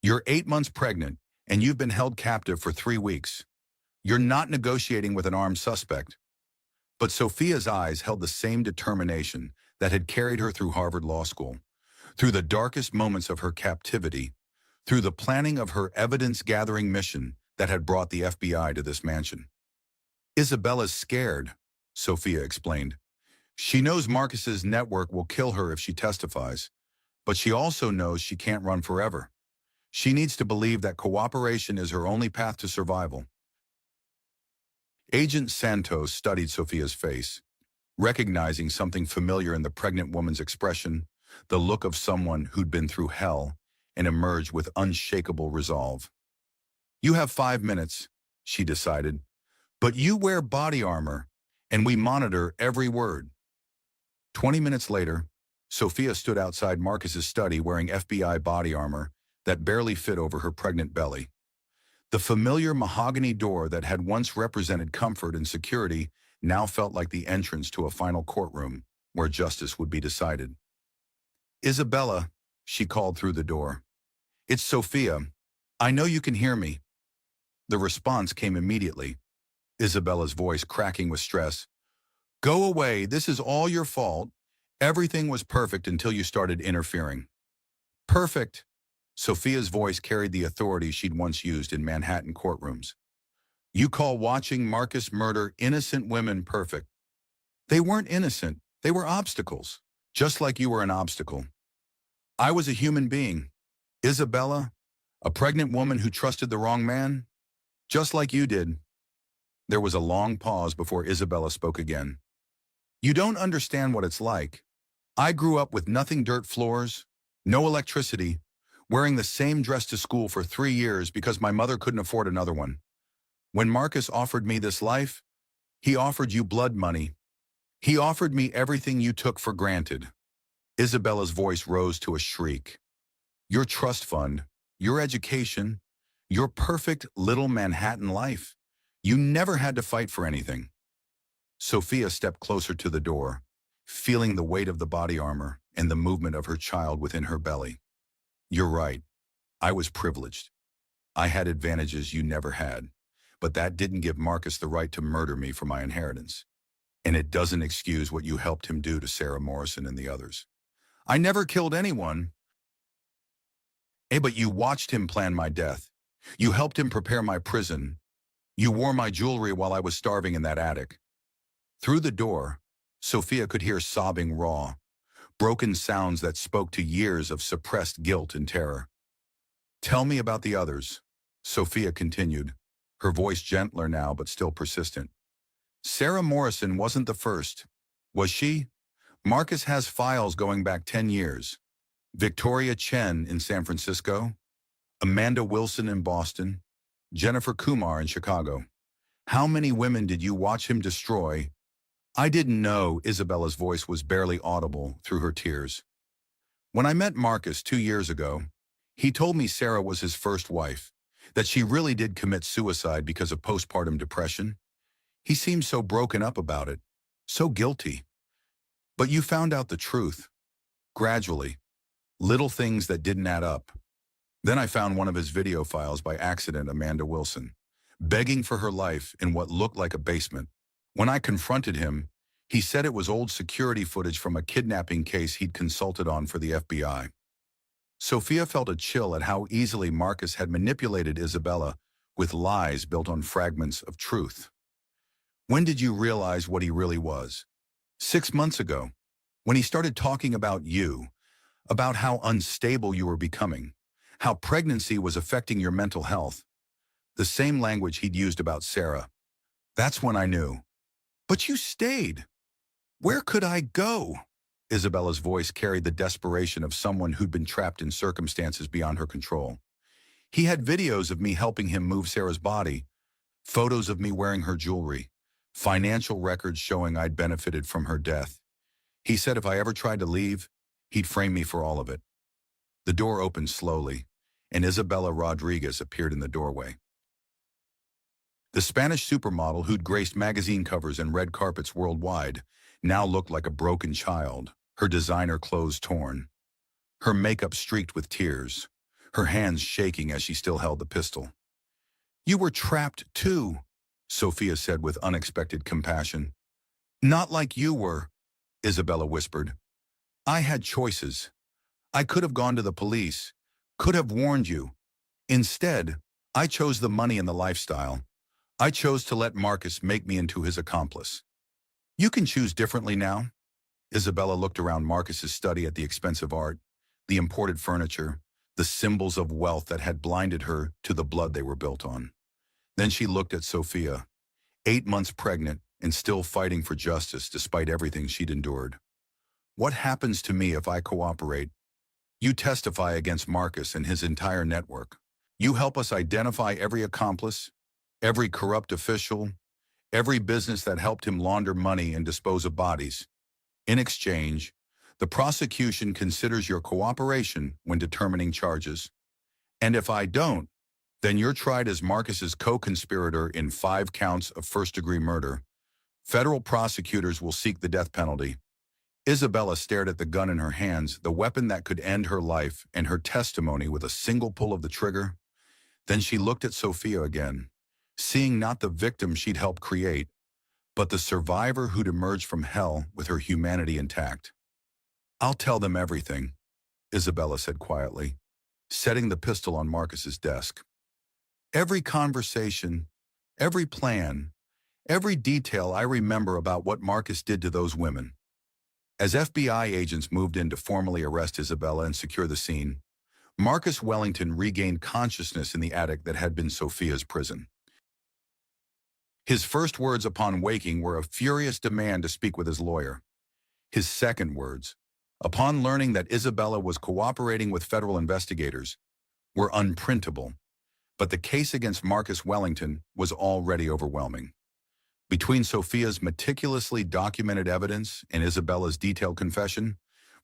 You're 8 months pregnant, and you've been held captive for 3 weeks. You're not negotiating with an armed suspect. But Sophia's eyes held the same determination that had carried her through Harvard Law School, through the darkest moments of her captivity, through the planning of her evidence-gathering mission that had brought the FBI to this mansion. Isabella's scared, Sophia explained. She knows Marcus's network will kill her if she testifies, but she also knows she can't run forever. She needs to believe that cooperation is her only path to survival. Agent Santos studied Sophia's face, recognizing something familiar in the pregnant woman's expression, the look of someone who'd been through hell and emerged with unshakable resolve. You have 5 minutes, she decided, but you wear body armor, and we monitor every word. 20 minutes later, Sophia stood outside Marcus's study wearing FBI body armor that barely fit over her pregnant belly. The familiar mahogany door that had once represented comfort and security now felt like the entrance to a final courtroom where justice would be decided. Isabella, she called through the door. It's Sophia. I know you can hear me. The response came immediately, Isabella's voice cracking with stress. Go away, this is all your fault. Everything was perfect until you started interfering. Perfect. Sophia's voice carried the authority she'd once used in Manhattan courtrooms. You call watching Marcus murder innocent women perfect. They weren't innocent. They were obstacles, just like you were an obstacle. I was a human being. Isabella, a pregnant woman who trusted the wrong man, just like you did. There was a long pause before Isabella spoke again. You don't understand what it's like. I grew up with nothing dirt floors, no electricity, wearing the same dress to school for 3 years because my mother couldn't afford another one. When Marcus offered me this life, he offered you blood money. He offered me everything you took for granted. Isabella's voice rose to a shriek. Your trust fund, your education, your perfect little Manhattan life. You never had to fight for anything. Sophia stepped closer to the door, feeling the weight of the body armor and the movement of her child within her belly. You're right. I was privileged. I had advantages you never had, but that didn't give Marcus the right to murder me for my inheritance. And it doesn't excuse what you helped him do to Sarah Morrison and the others. I never killed anyone. But you watched him plan my death. You helped him prepare my prison. You wore my jewelry while I was starving in that attic. Through the door, Sophia could hear sobbing raw, broken sounds that spoke to years of suppressed guilt and terror. Tell me about the others, Sophia continued, her voice gentler now but still persistent. Sarah Morrison wasn't the first, was she? Marcus has files going back 10 years. Victoria Chen in San Francisco, Amanda Wilson in Boston, Jennifer Kumar in Chicago. How many women did you watch him destroy? I didn't know. Isabella's voice was barely audible through her tears. When I met Marcus 2 years ago, he told me Sarah was his first wife, that she really did commit suicide because of postpartum depression. He seemed so broken up about it, so guilty. But you found out the truth. Gradually, little things that didn't add up. Then I found one of his video files by accident, Amanda Wilson, begging for her life in what looked like a basement. When I confronted him, he said it was old security footage from a kidnapping case he'd consulted on for the FBI. Sophia felt a chill at how easily Marcus had manipulated Isabella with lies built on fragments of truth. When did you realize what he really was? 6 months ago, when he started talking about you, about how unstable you were becoming, how pregnancy was affecting your mental health, the same language he'd used about Sarah. That's when I knew. But you stayed. Where could I go? Isabella's voice carried the desperation of someone who'd been trapped in circumstances beyond her control. He had videos of me helping him move Sarah's body, photos of me wearing her jewelry, financial records showing I'd benefited from her death. He said if I ever tried to leave, he'd frame me for all of it. The door opened slowly, and Isabella Rodriguez appeared in the doorway. The Spanish supermodel who'd graced magazine covers and red carpets worldwide now looked like a broken child, her designer clothes torn, her makeup streaked with tears, her hands shaking as she still held the pistol. You were trapped too, Sophia said with unexpected compassion. Not like you were, Isabella whispered. I had choices. I could have gone to the police, could have warned you. Instead, I chose the money and the lifestyle. I chose to let Marcus make me into his accomplice. You can choose differently now. Isabella looked around Marcus's study at the expensive art, the imported furniture, the symbols of wealth that had blinded her to the blood they were built on. Then she looked at Sophia, 8 months pregnant and still fighting for justice despite everything she'd endured. What happens to me if I cooperate? You testify against Marcus and his entire network. You help us identify every accomplice, every corrupt official, every business that helped him launder money and dispose of bodies. In exchange, the prosecution considers your cooperation when determining charges. And if I don't, then you're tried as Marcus's co-conspirator in 5 counts of first-degree murder. Federal prosecutors will seek the death penalty. Isabella stared at the gun in her hands, the weapon that could end her life and her testimony with a single pull of the trigger. Then she looked at Sophia again, seeing not the victim she'd helped create, but the survivor who'd emerged from hell with her humanity intact. I'll tell them everything, Isabella said quietly, setting the pistol on Marcus's desk. Every conversation, every plan, every detail I remember about what Marcus did to those women. As FBI agents moved in to formally arrest Isabella and secure the scene, Marcus Wellington regained consciousness in the attic that had been Sophia's prison. His first words upon waking were a furious demand to speak with his lawyer. His second words, upon learning that Isabella was cooperating with federal investigators, were unprintable, but the case against Marcus Wellington was already overwhelming. Between Sophia's meticulously documented evidence and Isabella's detailed confession,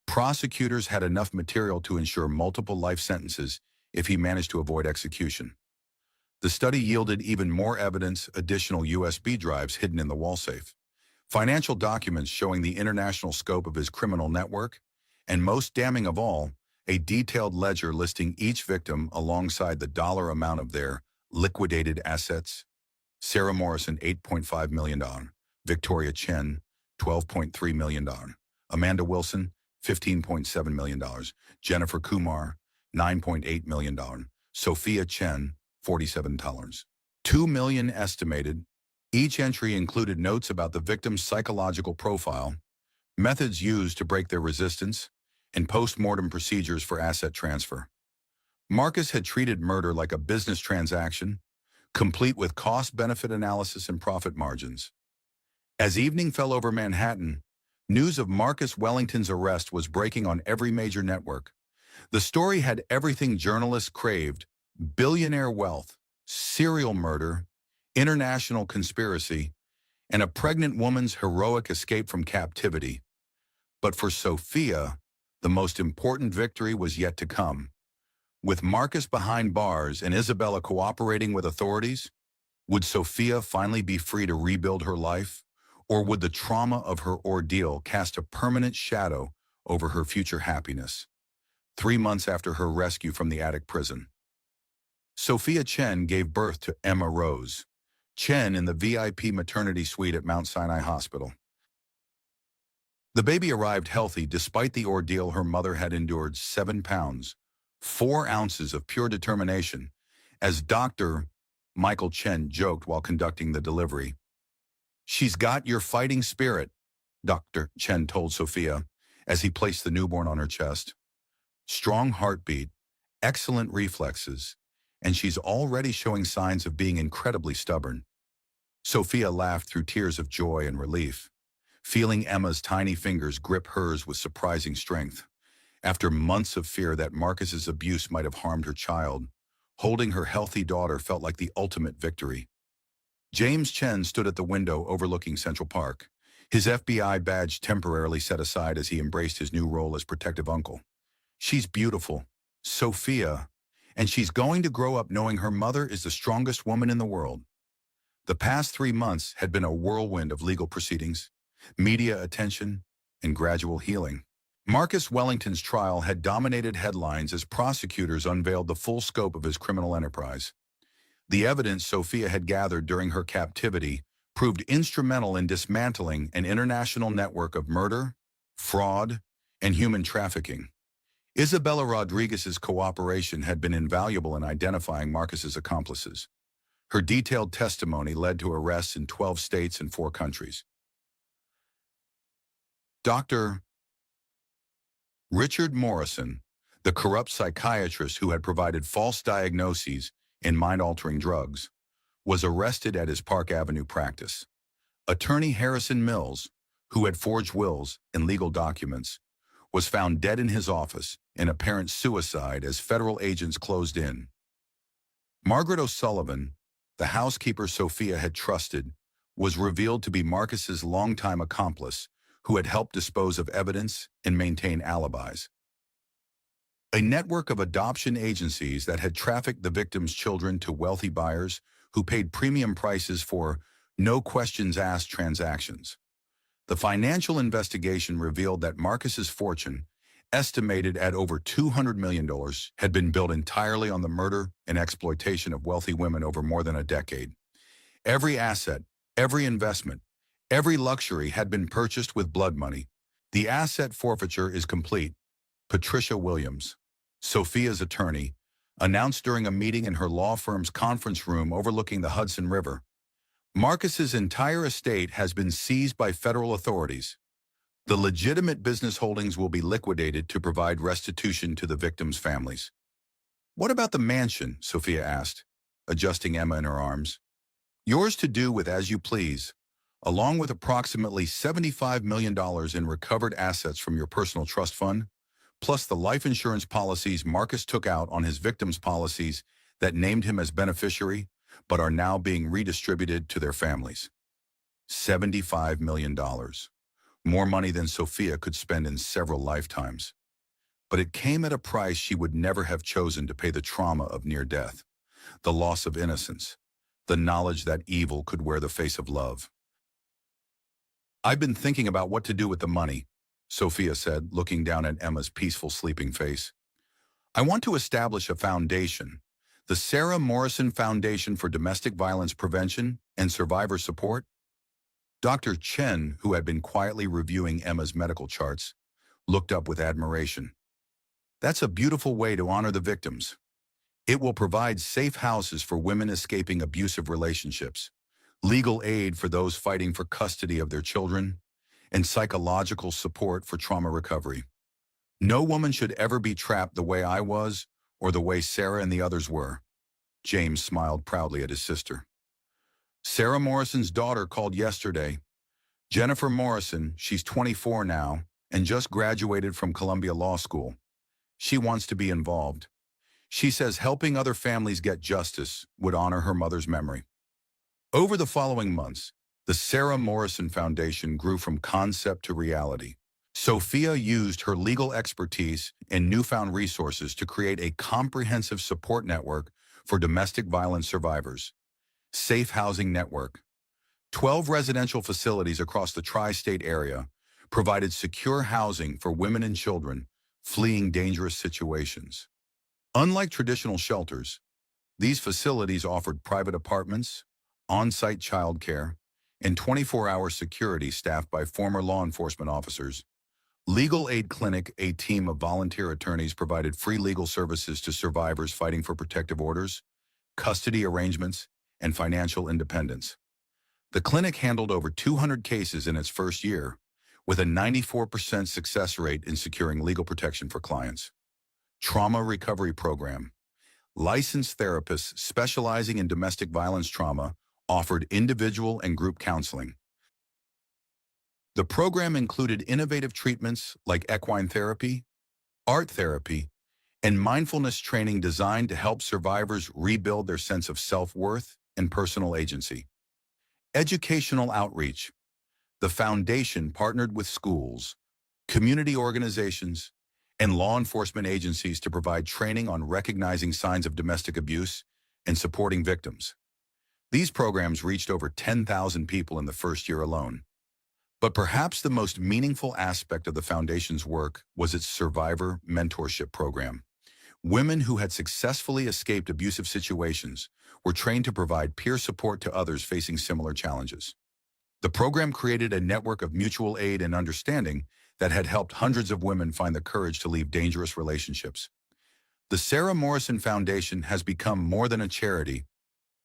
prosecutors had enough material to ensure multiple life sentences if he managed to avoid execution. The study yielded even more evidence, additional USB drives hidden in the wall safe, financial documents showing the international scope of his criminal network, and most damning of all, a detailed ledger listing each victim alongside the dollar amount of their liquidated assets. Sarah Morrison, $8.5 million. Victoria Chen, $12.3 million. Amanda Wilson, $15.7 million. Jennifer Kumar, $9.8 million. Sophia Chen, $47. $2 million estimated. Each entry included notes about the victim's psychological profile, methods used to break their resistance, and post-mortem procedures for asset transfer. Marcus had treated murder like a business transaction, complete with cost-benefit analysis and profit margins. As evening fell over Manhattan, news of Marcus Wellington's arrest was breaking on every major network. The story had everything journalists craved: billionaire wealth, serial murder, international conspiracy, and a pregnant woman's heroic escape from captivity. But for Sophia, the most important victory was yet to come. With Marcus behind bars and Isabella cooperating with authorities, would Sophia finally be free to rebuild her life, or would the trauma of her ordeal cast a permanent shadow over her future happiness. 3 months after her rescue from the attic prison, Sophia Chen gave birth to Emma Rose Chen in the VIP maternity suite at Mount Sinai Hospital. The baby arrived healthy despite the ordeal her mother had endured. 7 pounds, 4 ounces of pure determination, as Dr. Michael Chen joked while conducting the delivery. "She's got your fighting spirit," Dr. Chen told Sophia as he placed the newborn on her chest. "Strong heartbeat, excellent reflexes, and she's already showing signs of being incredibly stubborn." Sophia laughed through tears of joy and relief, feeling Emma's tiny fingers grip hers with surprising strength. After months of fear that Marcus's abuse might have harmed her child, holding her healthy daughter felt like the ultimate victory. James Chen stood at the window overlooking Central Park, his FBI badge temporarily set aside as he embraced his new role as protective uncle. "She's beautiful, Sophia, and she's going to grow up knowing her mother is the strongest woman in the world." The past 3 months had been a whirlwind of legal proceedings, media attention, and gradual healing. Marcus Wellington's trial had dominated headlines as prosecutors unveiled the full scope of his criminal enterprise. The evidence Sophia had gathered during her captivity proved instrumental in dismantling an international network of murder, fraud, and human trafficking. Isabella Rodriguez's cooperation had been invaluable in identifying Marcus's accomplices. Her detailed testimony led to arrests in 12 states and 4 countries. Dr. Richard Morrison, the corrupt psychiatrist who had provided false diagnoses in mind-altering drugs, was arrested at his Park Avenue practice. Attorney Harrison Mills, who had forged wills and legal documents, was found dead in his office in apparent suicide as federal agents closed in. Margaret O'Sullivan, the housekeeper Sophia had trusted, was revealed to be Marcus's longtime accomplice who had helped dispose of evidence and maintain alibis. A network of adoption agencies that had trafficked the victims' children to wealthy buyers who paid premium prices for no-questions-asked transactions. The financial investigation revealed that Marcus's fortune, estimated at over $200 million, had been built entirely on the murder and exploitation of wealthy women over more than a decade. Every asset, every investment, every luxury had been purchased with blood money. "The asset forfeiture is complete," Patricia Williams, Sophia's attorney, announced during a meeting in her law firm's conference room overlooking the Hudson River. "Marcus's entire estate has been seized by federal authorities. The legitimate business holdings will be liquidated to provide restitution to the victims' families." "What about the mansion?" Sophia asked, adjusting Emma in her arms. "Yours to do with as you please, along with approximately $75 million in recovered assets from your personal trust fund, plus the life insurance policies Marcus took out on his victims' policies that named him as beneficiary, but are now being redistributed to their families." $75 million. More money than Sophia could spend in several lifetimes. But it came at a price she would never have chosen to pay: the trauma of near death, the loss of innocence, the knowledge that evil could wear the face of love. "I've been thinking about what to do with the money," Sophia said, looking down at Emma's peaceful sleeping face. "I want to establish a foundation, the Sarah Morrison Foundation for Domestic Violence Prevention and Survivor Support." Dr. Chen, who had been quietly reviewing Emma's medical charts, looked up with admiration. "That's a beautiful way to honor the victims. It will provide safe houses for women escaping abusive relationships, legal aid for those fighting for custody of their children, and psychological support for trauma recovery. No woman should ever be trapped the way I was or the way Sarah and the others were." James smiled proudly at his sister. "Sarah Morrison's daughter called yesterday. Jennifer Morrison, she's 24 now and just graduated from Columbia Law School. She wants to be involved. She says helping other families get justice would honor her mother's memory." Over the following months, the Sarah Morrison Foundation grew from concept to reality. Sophia used her legal expertise and newfound resources to create a comprehensive support network for domestic violence survivors. Safe Housing Network. 12 residential facilities across the tri-state area provided secure housing for women and children fleeing dangerous situations. Unlike traditional shelters, these facilities offered private apartments, on-site childcare, and 24-hour security staffed by former law enforcement officers. Legal Aid Clinic, a team of volunteer attorneys, provided free legal services to survivors fighting for protective orders, custody arrangements, and financial independence. The clinic handled over 200 cases in its first year, with a 94% success rate in securing legal protection for clients. Trauma Recovery Program. Licensed therapists specializing in domestic violence trauma offered individual and group counseling. The program included innovative treatments like equine therapy, art therapy, and mindfulness training designed to help survivors rebuild their sense of self-worth and personal agency. Educational outreach. The foundation partnered with schools, community organizations, and law enforcement agencies to provide training on recognizing signs of domestic abuse and supporting victims. These programs reached over 10,000 people in the first year alone. But perhaps the most meaningful aspect of the foundation's work was its survivor mentorship program. Women who had successfully escaped abusive situations were trained to provide peer support to others facing similar challenges. The program created a network of mutual aid and understanding that had helped hundreds of women find the courage to leave dangerous relationships. The Sarah Morrison Foundation has become more than a charity,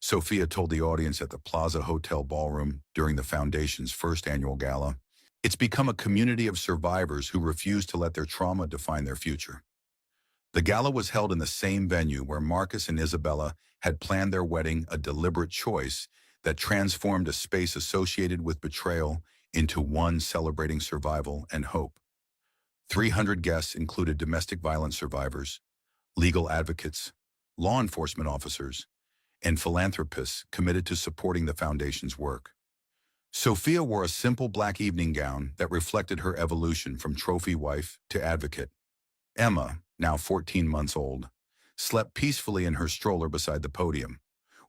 Sophia told the audience at the Plaza Hotel Ballroom during the Foundation's first annual gala. It's become a community of survivors who refuse to let their trauma define their future. The gala was held in the same venue where Marcus and Isabella had planned their wedding, a deliberate choice that transformed a space associated with betrayal into one celebrating survival and hope. 300 guests included domestic violence survivors, legal advocates, law enforcement officers, and philanthropists committed to supporting the Foundation's work. Sophia wore a simple black evening gown that reflected her evolution from trophy wife to advocate. Emma, now 14 months old, slept peacefully in her stroller beside the podium,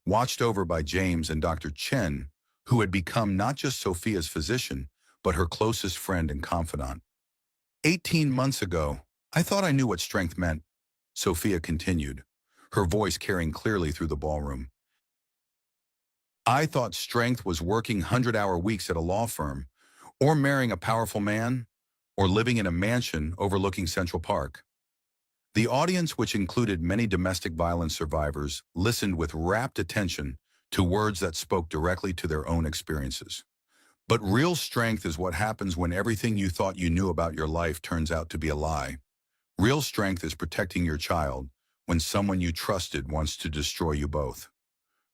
watched over by James and Dr. Chen, who had become not just Sophia's physician, but her closest friend and confidant. 18 months ago, I thought I knew what strength meant, Sophia continued, her voice carrying clearly through the ballroom. I thought strength was working 100-hour weeks at a law firm, or marrying a powerful man, or living in a mansion overlooking Central Park. The audience, which included many domestic violence survivors, listened with rapt attention to words that spoke directly to their own experiences. But real strength is what happens when everything you thought you knew about your life turns out to be a lie. Real strength is protecting your child when someone you trusted wants to destroy you both.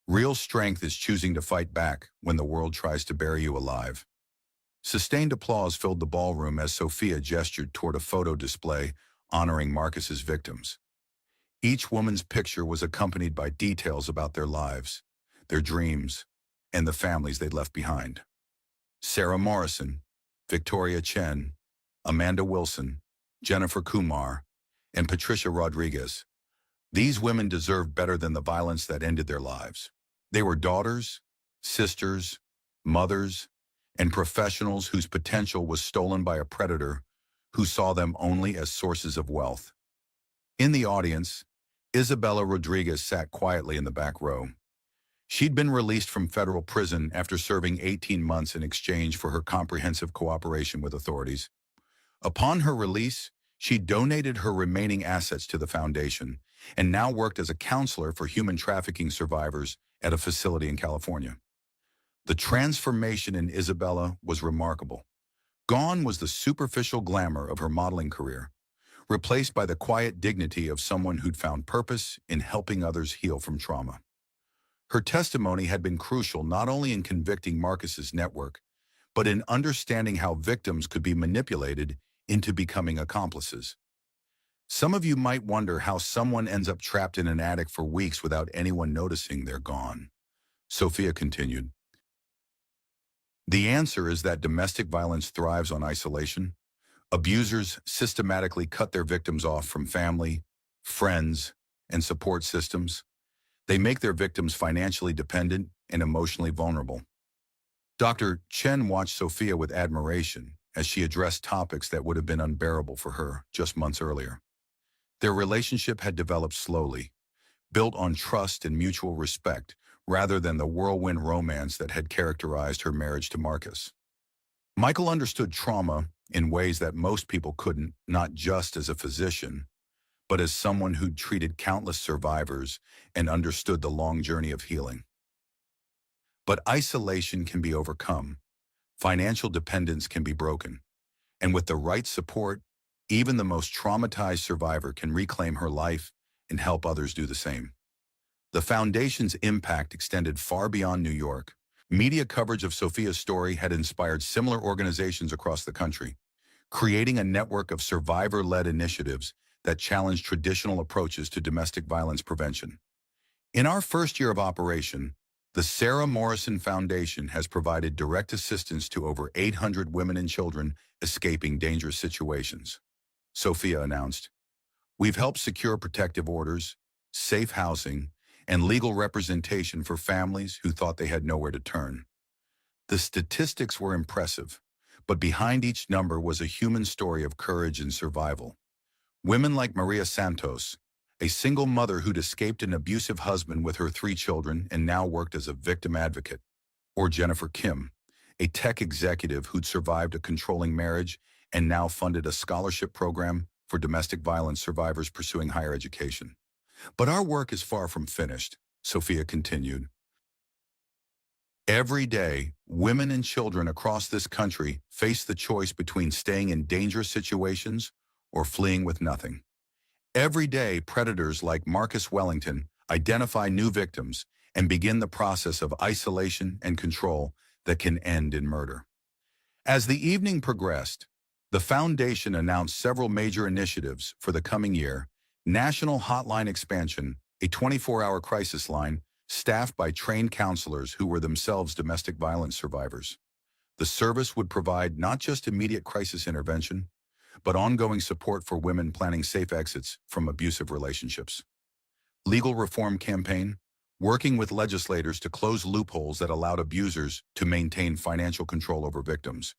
Real strength is choosing to fight back when the world tries to bury you alive. Sustained applause filled the ballroom as Sophia gestured toward a photo display honoring Marcus's victims. Each woman's picture was accompanied by details about their lives, their dreams, and the families they'd left behind. Sarah Morrison, Victoria Chen, Amanda Wilson, Jennifer Kumar, and Patricia Rodriguez. These women deserved better than the violence that ended their lives. They were daughters, sisters, mothers, and professionals whose potential was stolen by a predator who saw them only as sources of wealth. In the audience, Isabella Rodriguez sat quietly in the back row. She'd been released from federal prison after serving 18 months in exchange for her comprehensive cooperation with authorities. Upon her release, she donated her remaining assets to the foundation and now worked as a counselor for human trafficking survivors at a facility in California. The transformation in Isabella was remarkable. Gone was the superficial glamour of her modeling career, replaced by the quiet dignity of someone who'd found purpose in helping others heal from trauma. Her testimony had been crucial not only in convicting Marcus's network, but in understanding how victims could be manipulated into becoming accomplices. Some of you might wonder how someone ends up trapped in an attic for weeks without anyone noticing they're gone. Sophia continued. The answer is that domestic violence thrives on isolation. Abusers systematically cut their victims off from family, friends, and support systems. They make their victims financially dependent and emotionally vulnerable. Dr. Chen watched Sophia with admiration as she addressed topics that would have been unbearable for her just months earlier. Their relationship had developed slowly, built on trust and mutual respect, rather than the whirlwind romance that had characterized her marriage to Marcus. Michael understood trauma in ways that most people couldn't, not just as a physician, but as someone who'd treated countless survivors and understood the long journey of healing. But isolation can be overcome, financial dependence can be broken, and with the right support, even the most traumatized survivor can reclaim her life and help others do the same. The foundation's impact extended far beyond New York. Media coverage of Sophia's story had inspired similar organizations across the country, creating a network of survivor-led initiatives that challenged traditional approaches to domestic violence prevention. In our first year of operation, the Sarah Morrison Foundation has provided direct assistance to over 800 women and children escaping dangerous situations. Sophia announced, "We've helped secure protective orders, safe housing, and legal representation for families who thought they had nowhere to turn." The statistics were impressive, but behind each number was a human story of courage and survival. Women like Maria Santos, a single mother who'd escaped an abusive husband with her 3 children and now worked as a victim advocate, or Jennifer Kim, a tech executive who'd survived a controlling marriage and now funded a scholarship program for domestic violence survivors pursuing higher education. But our work is far from finished, Sophia continued. Every day, women and children across this country face the choice between staying in dangerous situations or fleeing with nothing. Every day, predators like Marcus Wellington identify new victims and begin the process of isolation and control that can end in murder. As the evening progressed, the Foundation announced several major initiatives for the coming year: national hotline expansion, a 24-hour crisis line staffed by trained counselors who were themselves domestic violence survivors. The service would provide not just immediate crisis intervention, but ongoing support for women planning safe exits from abusive relationships. Legal reform campaign, working with legislators to close loopholes that allowed abusers to maintain financial control over victims,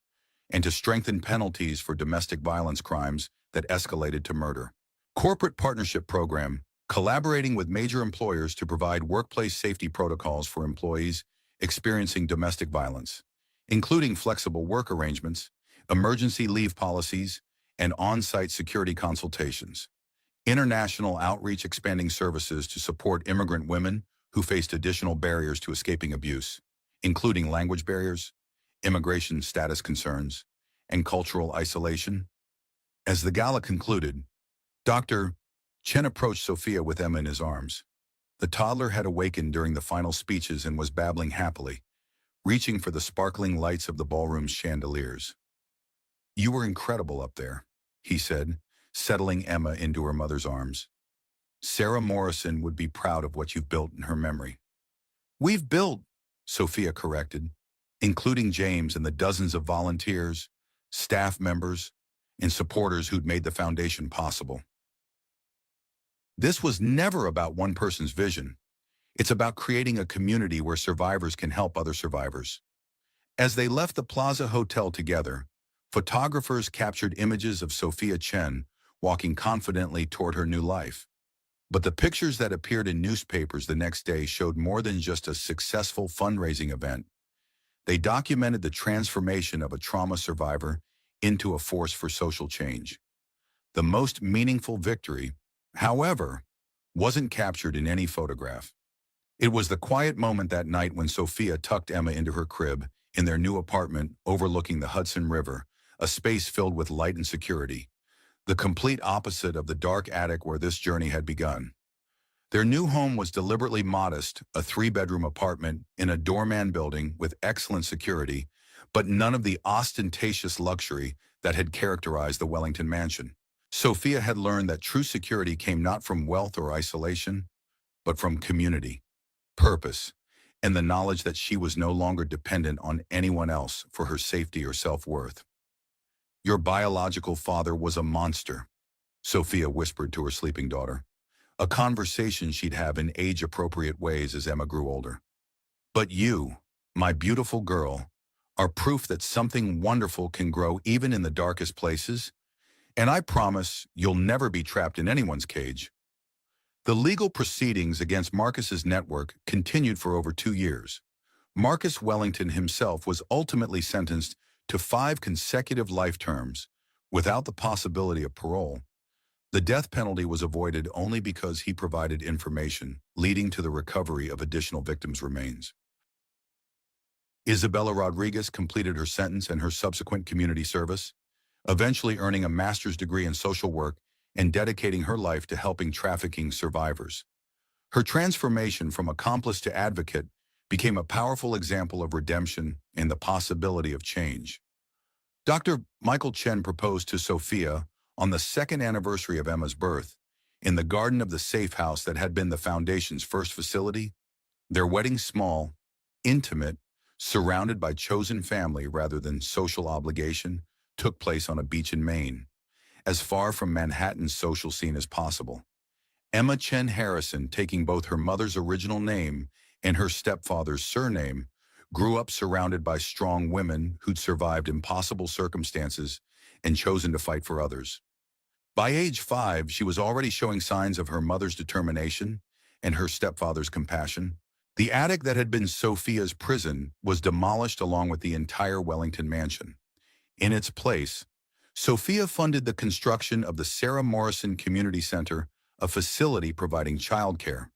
and to strengthen penalties for domestic violence crimes that escalated to murder. Corporate partnership program, collaborating with major employers to provide workplace safety protocols for employees experiencing domestic violence, including flexible work arrangements, emergency leave policies, and on-site security consultations. International outreach, expanding services to support immigrant women who faced additional barriers to escaping abuse, including language barriers, immigration status concerns, and cultural isolation. As the gala concluded, Dr. Chen approached Sophia with Emma in his arms. The toddler had awakened during the final speeches and was babbling happily, reaching for the sparkling lights of the ballroom's chandeliers. "You were incredible up there," he said, settling Emma into her mother's arms. "Sarah Morrison would be proud of what you've built in her memory." "We've built," Sophia corrected, including James and the dozens of volunteers, staff members, and supporters who'd made the foundation possible. This was never about one person's vision. It's about creating a community where survivors can help other survivors. As they left the Plaza Hotel together, photographers captured images of Sophia Chen walking confidently toward her new life. But the pictures that appeared in newspapers the next day showed more than just a successful fundraising event. They documented the transformation of a trauma survivor into a force for social change. The most meaningful victory, however, wasn't captured in any photograph. It was the quiet moment that night when Sophia tucked Emma into her crib in their new apartment overlooking the Hudson River, a space filled with light and security, the complete opposite of the dark attic where this journey had begun. Their new home was deliberately modest, a 3-bedroom apartment in a doorman building with excellent security, but none of the ostentatious luxury that had characterized the Wellington mansion. Sophia had learned that true security came not from wealth or isolation, but from community, purpose, and the knowledge that she was no longer dependent on anyone else for her safety or self-worth. "Your biological father was a monster," Sophia whispered to her sleeping daughter, a conversation she'd have in age-appropriate ways as Emma grew older. "But you, my beautiful girl, are proof that something wonderful can grow even in the darkest places, and I promise you'll never be trapped in anyone's cage. The legal proceedings against Marcus's network continued for over 2 years. Marcus Wellington himself was ultimately sentenced to 5 consecutive life terms, without the possibility of parole. The death penalty was avoided only because he provided information, leading to the recovery of additional victims' remains. Isabella Rodriguez completed her sentence and her subsequent community service, eventually earning a master's degree in social work and dedicating her life to helping trafficking survivors. Her transformation from accomplice to advocate became a powerful example of redemption and the possibility of change. Dr. Michael Chen proposed to Sophia on the second anniversary of Emma's birth, in the garden of the safe house that had been the Foundation's first facility. Their wedding, small, intimate, surrounded by chosen family rather than social obligation, took place on a beach in Maine, as far from Manhattan's social scene as possible. Emma Chen Harrison, taking both her mother's original name and her stepfather's surname, grew up surrounded by strong women who'd survived impossible circumstances and chosen to fight for others. By age 5, she was already showing signs of her mother's determination and her stepfather's compassion. The attic that had been Sophia's prison was demolished along with the entire Wellington mansion. In its place, Sophia funded the construction of the Sarah Morrison Community Center, a facility providing childcare,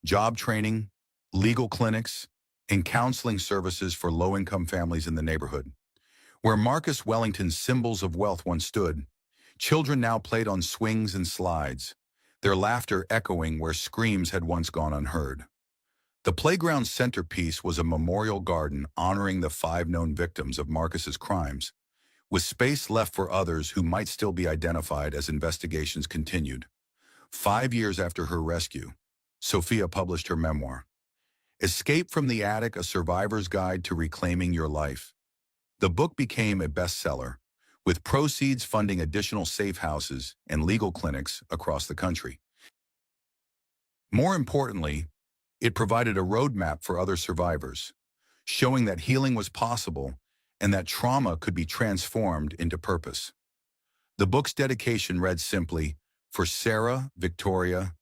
job training, legal clinics, and counseling services for low-income families in the neighborhood. Where Marcus Wellington's symbols of wealth once stood, children now played on swings and slides, their laughter echoing where screams had once gone unheard. The playground's centerpiece was a memorial garden honoring the 5 known victims of Marcus's crimes, with space left for others who might still be identified as investigations continued. 5 years after her rescue, Sophia published her memoir, Escape from the Attic: A Survivor's Guide to Reclaiming Your Life. The book became a bestseller, with proceeds funding additional safe houses and legal clinics across the country. More importantly, it provided a roadmap for other survivors, showing that healing was possible and that trauma could be transformed into purpose. The book's dedication read simply, "For Sarah, Victoria,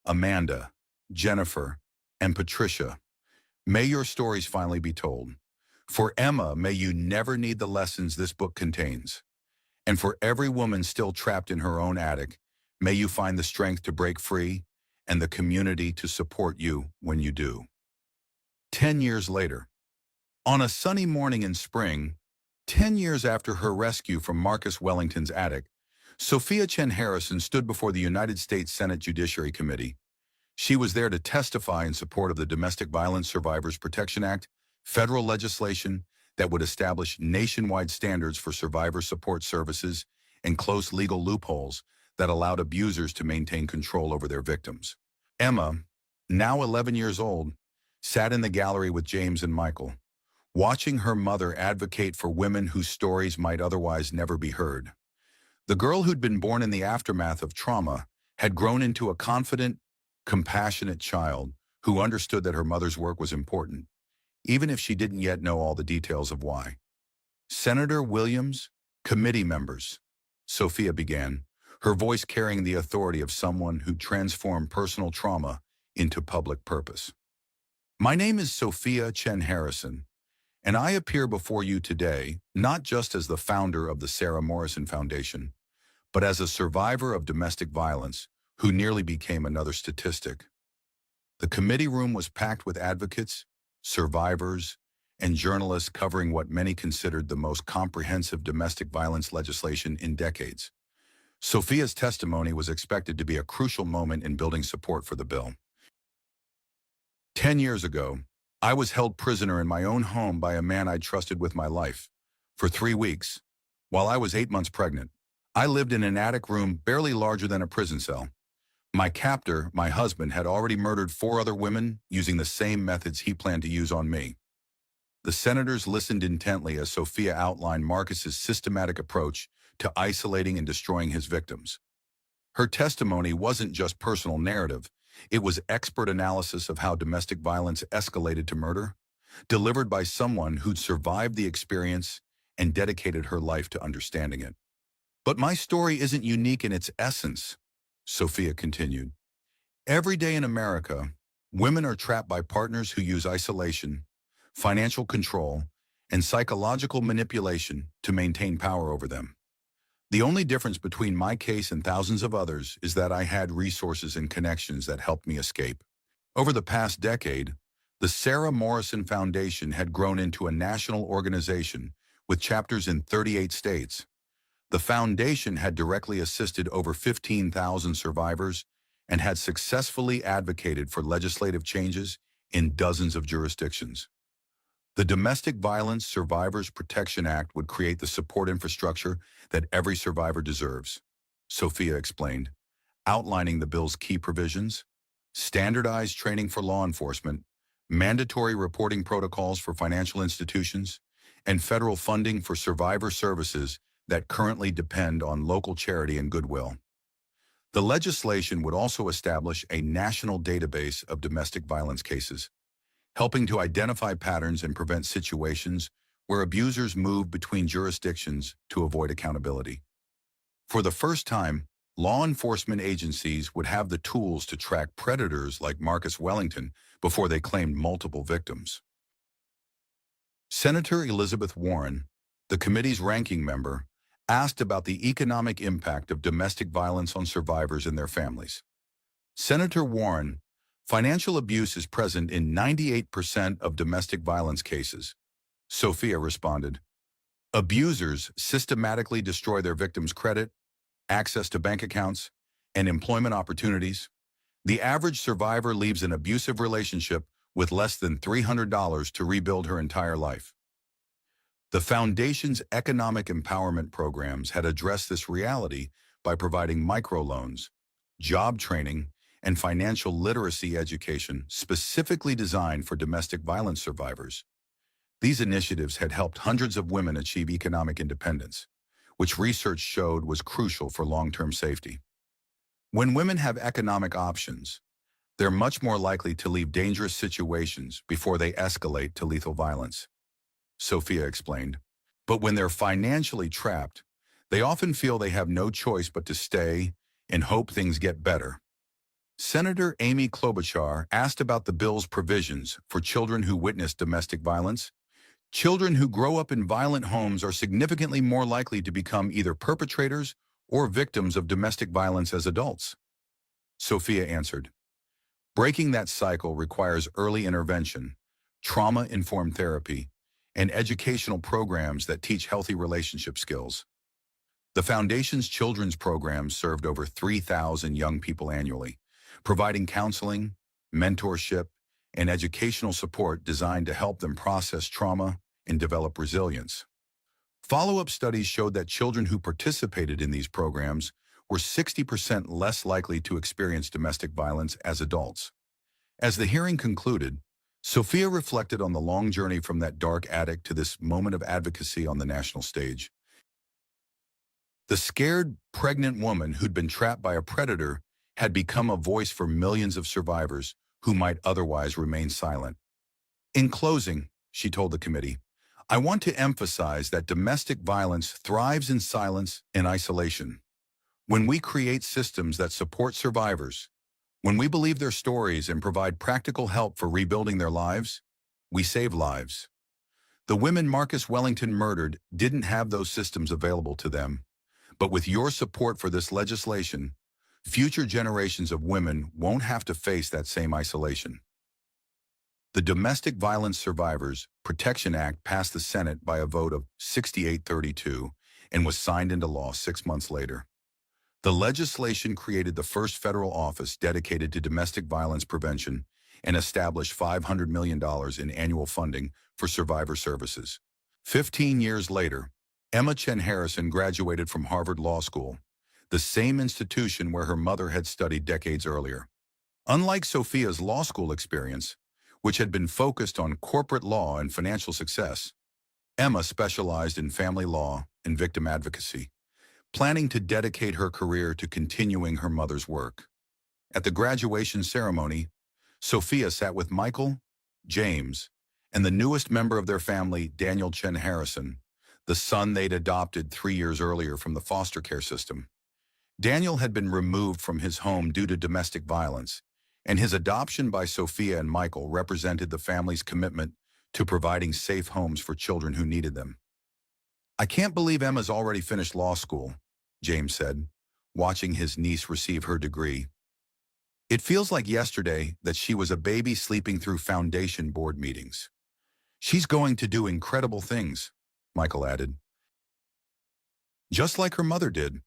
Amanda, Jennifer, and Patricia, may your stories finally be told. For Emma, may you never need the lessons this book contains. And for every woman still trapped in her own attic, may you find the strength to break free and the community to support you when you do." 10 years later, on a sunny morning in spring, 10 years after her rescue from Marcus Wellington's attic, Sophia Chen Harrison stood before the United States Senate Judiciary Committee. She was there to testify in support of the Domestic Violence Survivors Protection Act, federal legislation that would establish nationwide standards for survivor support services and close legal loopholes that allowed abusers to maintain control over their victims. Emma, now 11 years old, sat in the gallery with James and Michael, watching her mother advocate for women whose stories might otherwise never be heard. The girl who'd been born in the aftermath of trauma had grown into a confident, compassionate child who understood that her mother's work was important, even if she didn't yet know all the details of why. "Senator Williams, committee members," Sophia began, her voice carrying the authority of someone who transformed personal trauma into public purpose. "My name is Sophia Chen Harrison, and I appear before you today not just as the founder of the Sarah Morrison Foundation, but as a survivor of domestic violence who nearly became another statistic." The committee room was packed with advocates, survivors, and journalists covering what many considered the most comprehensive domestic violence legislation in decades. Sophia's testimony was expected to be a crucial moment in building support for the bill. 10 years ago, I was held prisoner in my own home by a man I trusted with my life. For 3 weeks, while I was 8 months pregnant, I lived in an attic room barely larger than a prison cell. My captor, my husband, had already murdered 4 other women using the same methods he planned to use on me. The senators listened intently as Sophia outlined Marcus's systematic approach to isolating and destroying his victims. Her testimony wasn't just personal narrative, it was expert analysis of how domestic violence escalated to murder, delivered by someone who'd survived the experience and dedicated her life to understanding it. But my story isn't unique in its essence, Sophia continued. Every day in America, women are trapped by partners who use isolation, financial control, and psychological manipulation to maintain power over them. The only difference between my case and thousands of others is that I had resources and connections that helped me escape. Over the past decade, the Sarah Morrison Foundation had grown into a national organization with chapters in 38 states. The foundation had directly assisted over 15,000 survivors and had successfully advocated for legislative changes in dozens of jurisdictions. The Domestic Violence Survivors Protection Act would create the support infrastructure that every survivor deserves, Sophia explained, outlining the bill's key provisions: standardized training for law enforcement, mandatory reporting protocols for financial institutions, and federal funding for survivor services that currently depend on local charity and goodwill. The legislation would also establish a national database of domestic violence cases, helping to identify patterns and prevent situations where abusers move between jurisdictions to avoid accountability. For the first time, law enforcement agencies would have the tools to track predators like Marcus Wellington before they claimed multiple victims. Senator Elizabeth Warren, the committee's ranking member, asked about the economic impact of domestic violence on survivors and their families. Senator Warren, financial abuse is present in 98% of domestic violence cases. Sophia responded, abusers systematically destroy their victims' credit, access to bank accounts, and employment opportunities. The average survivor leaves an abusive relationship with less than $300 to rebuild her entire life. The Foundation's economic empowerment programs had addressed this reality by providing microloans, job training, and financial literacy education specifically designed for domestic violence survivors. These initiatives had helped hundreds of women achieve economic independence, which research showed was crucial for long-term safety. When women have economic options, they're much more likely to leave dangerous situations before they escalate to lethal violence, Sophia explained. But when they're financially trapped, they often feel they have no choice but to stay and hope things get better. Senator Amy Klobuchar asked about the bill's provisions for children who witness domestic violence. Children who grow up in violent homes are significantly more likely to become either perpetrators or victims of domestic violence as adults, Sophia answered. Breaking that cycle requires early intervention, trauma-informed therapy, and educational programs that teach healthy relationship skills. The Foundation's children's programs served over 3,000 young people annually, providing counseling, mentorship, and educational support designed to help them process trauma and develop resilience. Follow-up studies showed that children who participated in these programs were 60% less likely to experience domestic violence as adults. As the hearing concluded, Sophia reflected on the long journey from that dark attic to this moment of advocacy on the national stage. The scared, pregnant woman who'd been trapped by a predator had become a voice for millions of survivors who might otherwise remain silent. In closing, she told the committee, I want to emphasize that domestic violence thrives in silence and isolation. When we create systems that support survivors, when we believe their stories and provide practical help for rebuilding their lives, we save lives. The women Marcus Wellington murdered didn't have those systems available to them, but with your support for this legislation, future generations of women won't have to face that same isolation. The Domestic Violence Survivors Protection Act passed the Senate by a vote of 68-32 and was signed into law 6 months later. The legislation created the first federal office dedicated to domestic violence prevention and established $500 million in annual funding for survivor services. 15 years later, Emma Chen Harrison graduated from Harvard Law School, the same institution where her mother had studied decades earlier. Unlike Sophia's law school experience, which had been focused on corporate law and financial success, Emma specialized in family law and victim advocacy, planning to dedicate her career to continuing her mother's work. At the graduation ceremony, Sophia sat with Michael, James, and the newest member of their family, Daniel Chen Harrison, the son they'd adopted 3 years earlier from the foster care system. Daniel had been removed from his home due to domestic violence, and his adoption by Sophia and Michael represented the family's commitment to providing safe homes for children who needed them. "I can't believe Emma's already finished law school," James said, watching his niece receive her degree. "It feels like yesterday that she was a baby sleeping through foundation board meetings." "She's going to do incredible things," Michael added. "Just like her mother did,"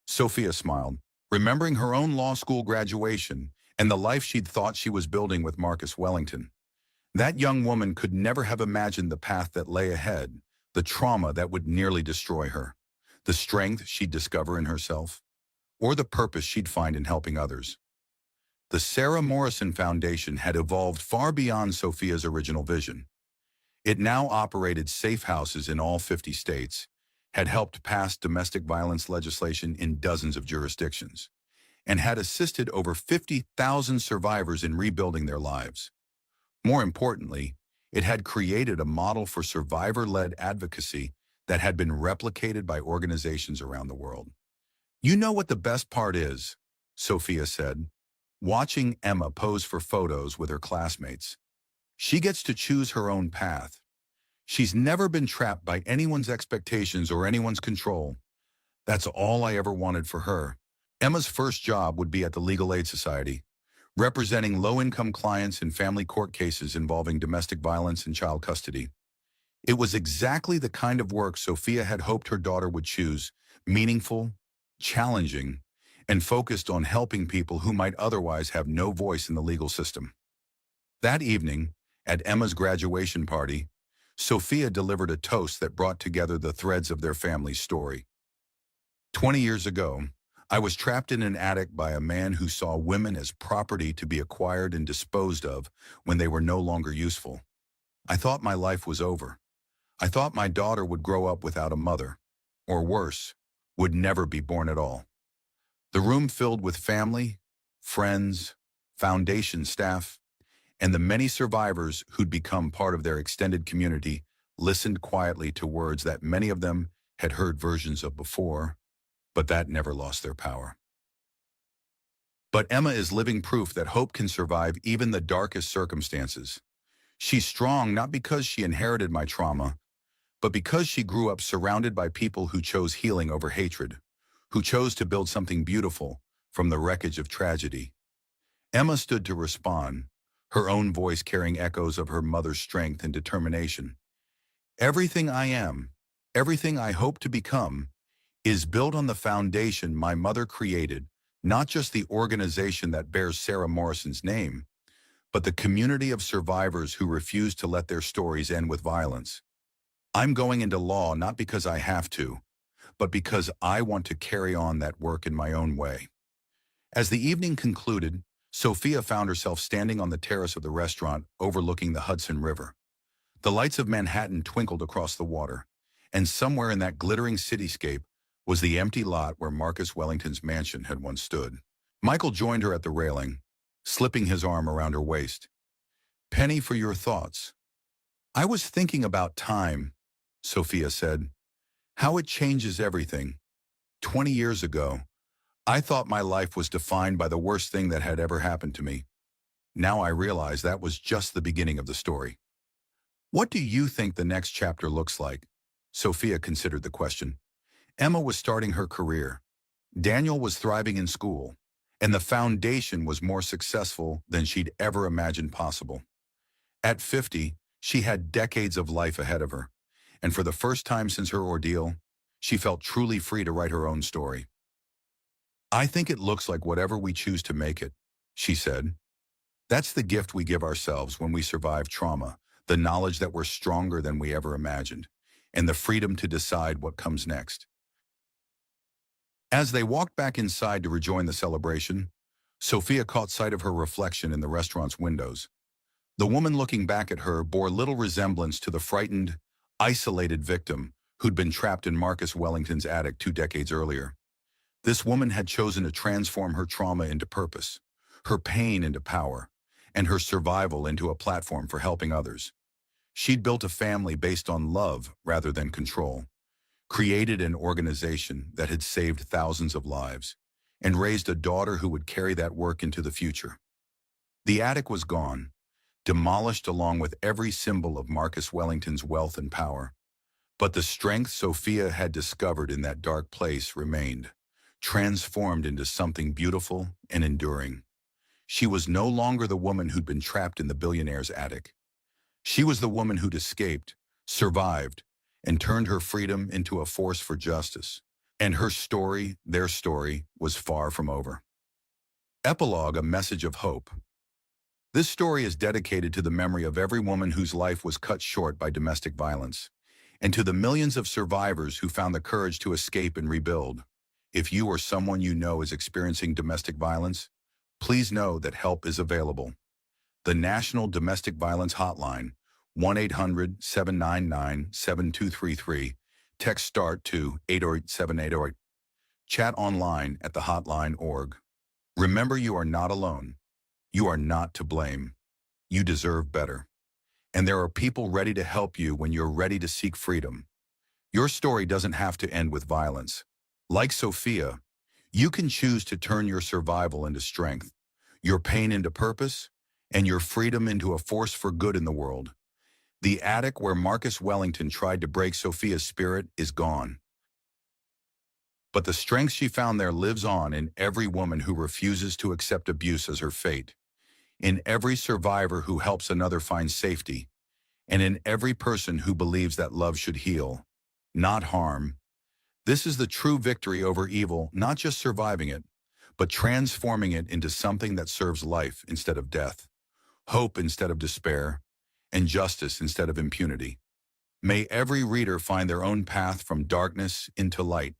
Sophia smiled, remembering her own law school graduation and the life she'd thought she was building with Marcus Wellington. That young woman could never have imagined the path that lay ahead, the trauma that would nearly destroy her, the strength she'd discover in herself, or the purpose she'd find in helping others. The Sarah Morrison Foundation had evolved far beyond Sophia's original vision. It now operated safe houses in all 50 states, had helped pass domestic violence legislation in dozens of jurisdictions, and had assisted over 50,000 survivors in rebuilding their lives. More importantly, it had created a model for survivor-led advocacy that had been replicated by organizations around the world. "You know what the best part is," Sophia said, watching Emma pose for photos with her classmates. "She gets to choose her own path. She's never been trapped by anyone's expectations or anyone's control. That's all I ever wanted for her." Emma's first job would be at the Legal Aid Society, representing low-income clients in family court cases involving domestic violence and child custody. It was exactly the kind of work Sophia had hoped her daughter would choose: meaningful, challenging, and focused on helping people who might otherwise have no voice in the legal system. That evening, at Emma's graduation party, Sophia delivered a toast that brought together the threads of their family's story. 20 years ago, I was trapped in an attic by a man who saw women as property to be acquired and disposed of when they were no longer useful. I thought my life was over. I thought my daughter would grow up without a mother, or worse, would never be born at all. The room filled with family, friends, foundation staff, and the many survivors who'd become part of their extended community listened quietly to words that many of them had heard versions of before, but that never lost their power. But Emma is living proof that hope can survive even the darkest circumstances. She's strong not because she inherited my trauma, but because she grew up surrounded by people who chose healing over hatred, who chose to build something beautiful from the wreckage of tragedy. Emma stood to respond, her own voice carrying echoes of her mother's strength and determination. "Everything I am, everything I hope to become, is built on the foundation my mother created, not just the organization that bears Sarah Morrison's name, but the community of survivors who refuse to let their stories end with violence. I'm going into law not because I have to, but because I want to carry on that work in my own way." As the evening concluded, Sophia found herself standing on the terrace of the restaurant overlooking the Hudson River. The lights of Manhattan twinkled across the water, and somewhere in that glittering cityscape was the empty lot where Marcus Wellington's mansion had once stood. Michael joined her at the railing, slipping his arm around her waist. "Penny, for your thoughts." "I was thinking about time," Sophia said. "How it changes everything. 20 years ago, I thought my life was defined by the worst thing that had ever happened to me. Now I realize that was just the beginning of the story." "What do you think the next chapter looks like?" Sophia considered the question. Emma was starting her career. Daniel was thriving in school, and the foundation was more successful than she'd ever imagined possible. At 50, she had decades of life ahead of her, and for the first time since her ordeal, she felt truly free to write her own story. "I think it looks like whatever we choose to make it," she said. "That's the gift we give ourselves when we survive trauma, the knowledge that we're stronger than we ever imagined, and the freedom to decide what comes next." As they walked back inside to rejoin the celebration, Sophia caught sight of her reflection in the restaurant's windows. The woman looking back at her bore little resemblance to the frightened, isolated victim who'd been trapped in Marcus Wellington's attic 2 decades earlier. This woman had chosen to transform her trauma into purpose, her pain into power, and her survival into a platform for helping others. She'd built a family based on love rather than control, created an organization that had saved thousands of lives, and raised a daughter who would carry that work into the future. The attic was gone, demolished along with every symbol of Marcus Wellington's wealth and power. But the strength Sophia had discovered in that dark place remained, transformed into something beautiful and enduring. She was no longer the woman who'd been trapped in the billionaire's attic. She was the woman who'd escaped, survived, and turned her freedom into a force for justice. And her story, their story, was far from over. Epilogue, a message of hope. This story is dedicated to the memory of every woman whose life was cut short by domestic violence, and to the millions of survivors who found the courage to escape and rebuild. If you or someone you know is experiencing domestic violence, please know that help is available. The National Domestic Violence Hotline, 1-800-799-7233, text START to 888-7888. Chat online at the hotline.org. Remember, you are not alone. You are not to blame. You deserve better. And there are people ready to help you when you're ready to seek freedom. Your story doesn't have to end with violence. Like Sophia, you can choose to turn your survival into strength, your pain into purpose, and your freedom into a force for good in the world. The attic where Marcus Wellington tried to break Sophia's spirit is gone. But the strength she found there lives on in every woman who refuses to accept abuse as her fate, in every survivor who helps another find safety, and in every person who believes that love should heal, not harm. This is the true victory over evil, not just surviving it, but transforming it into something that serves life instead of death, hope instead of despair, and justice instead of impunity. May every reader find their own path from darkness into light.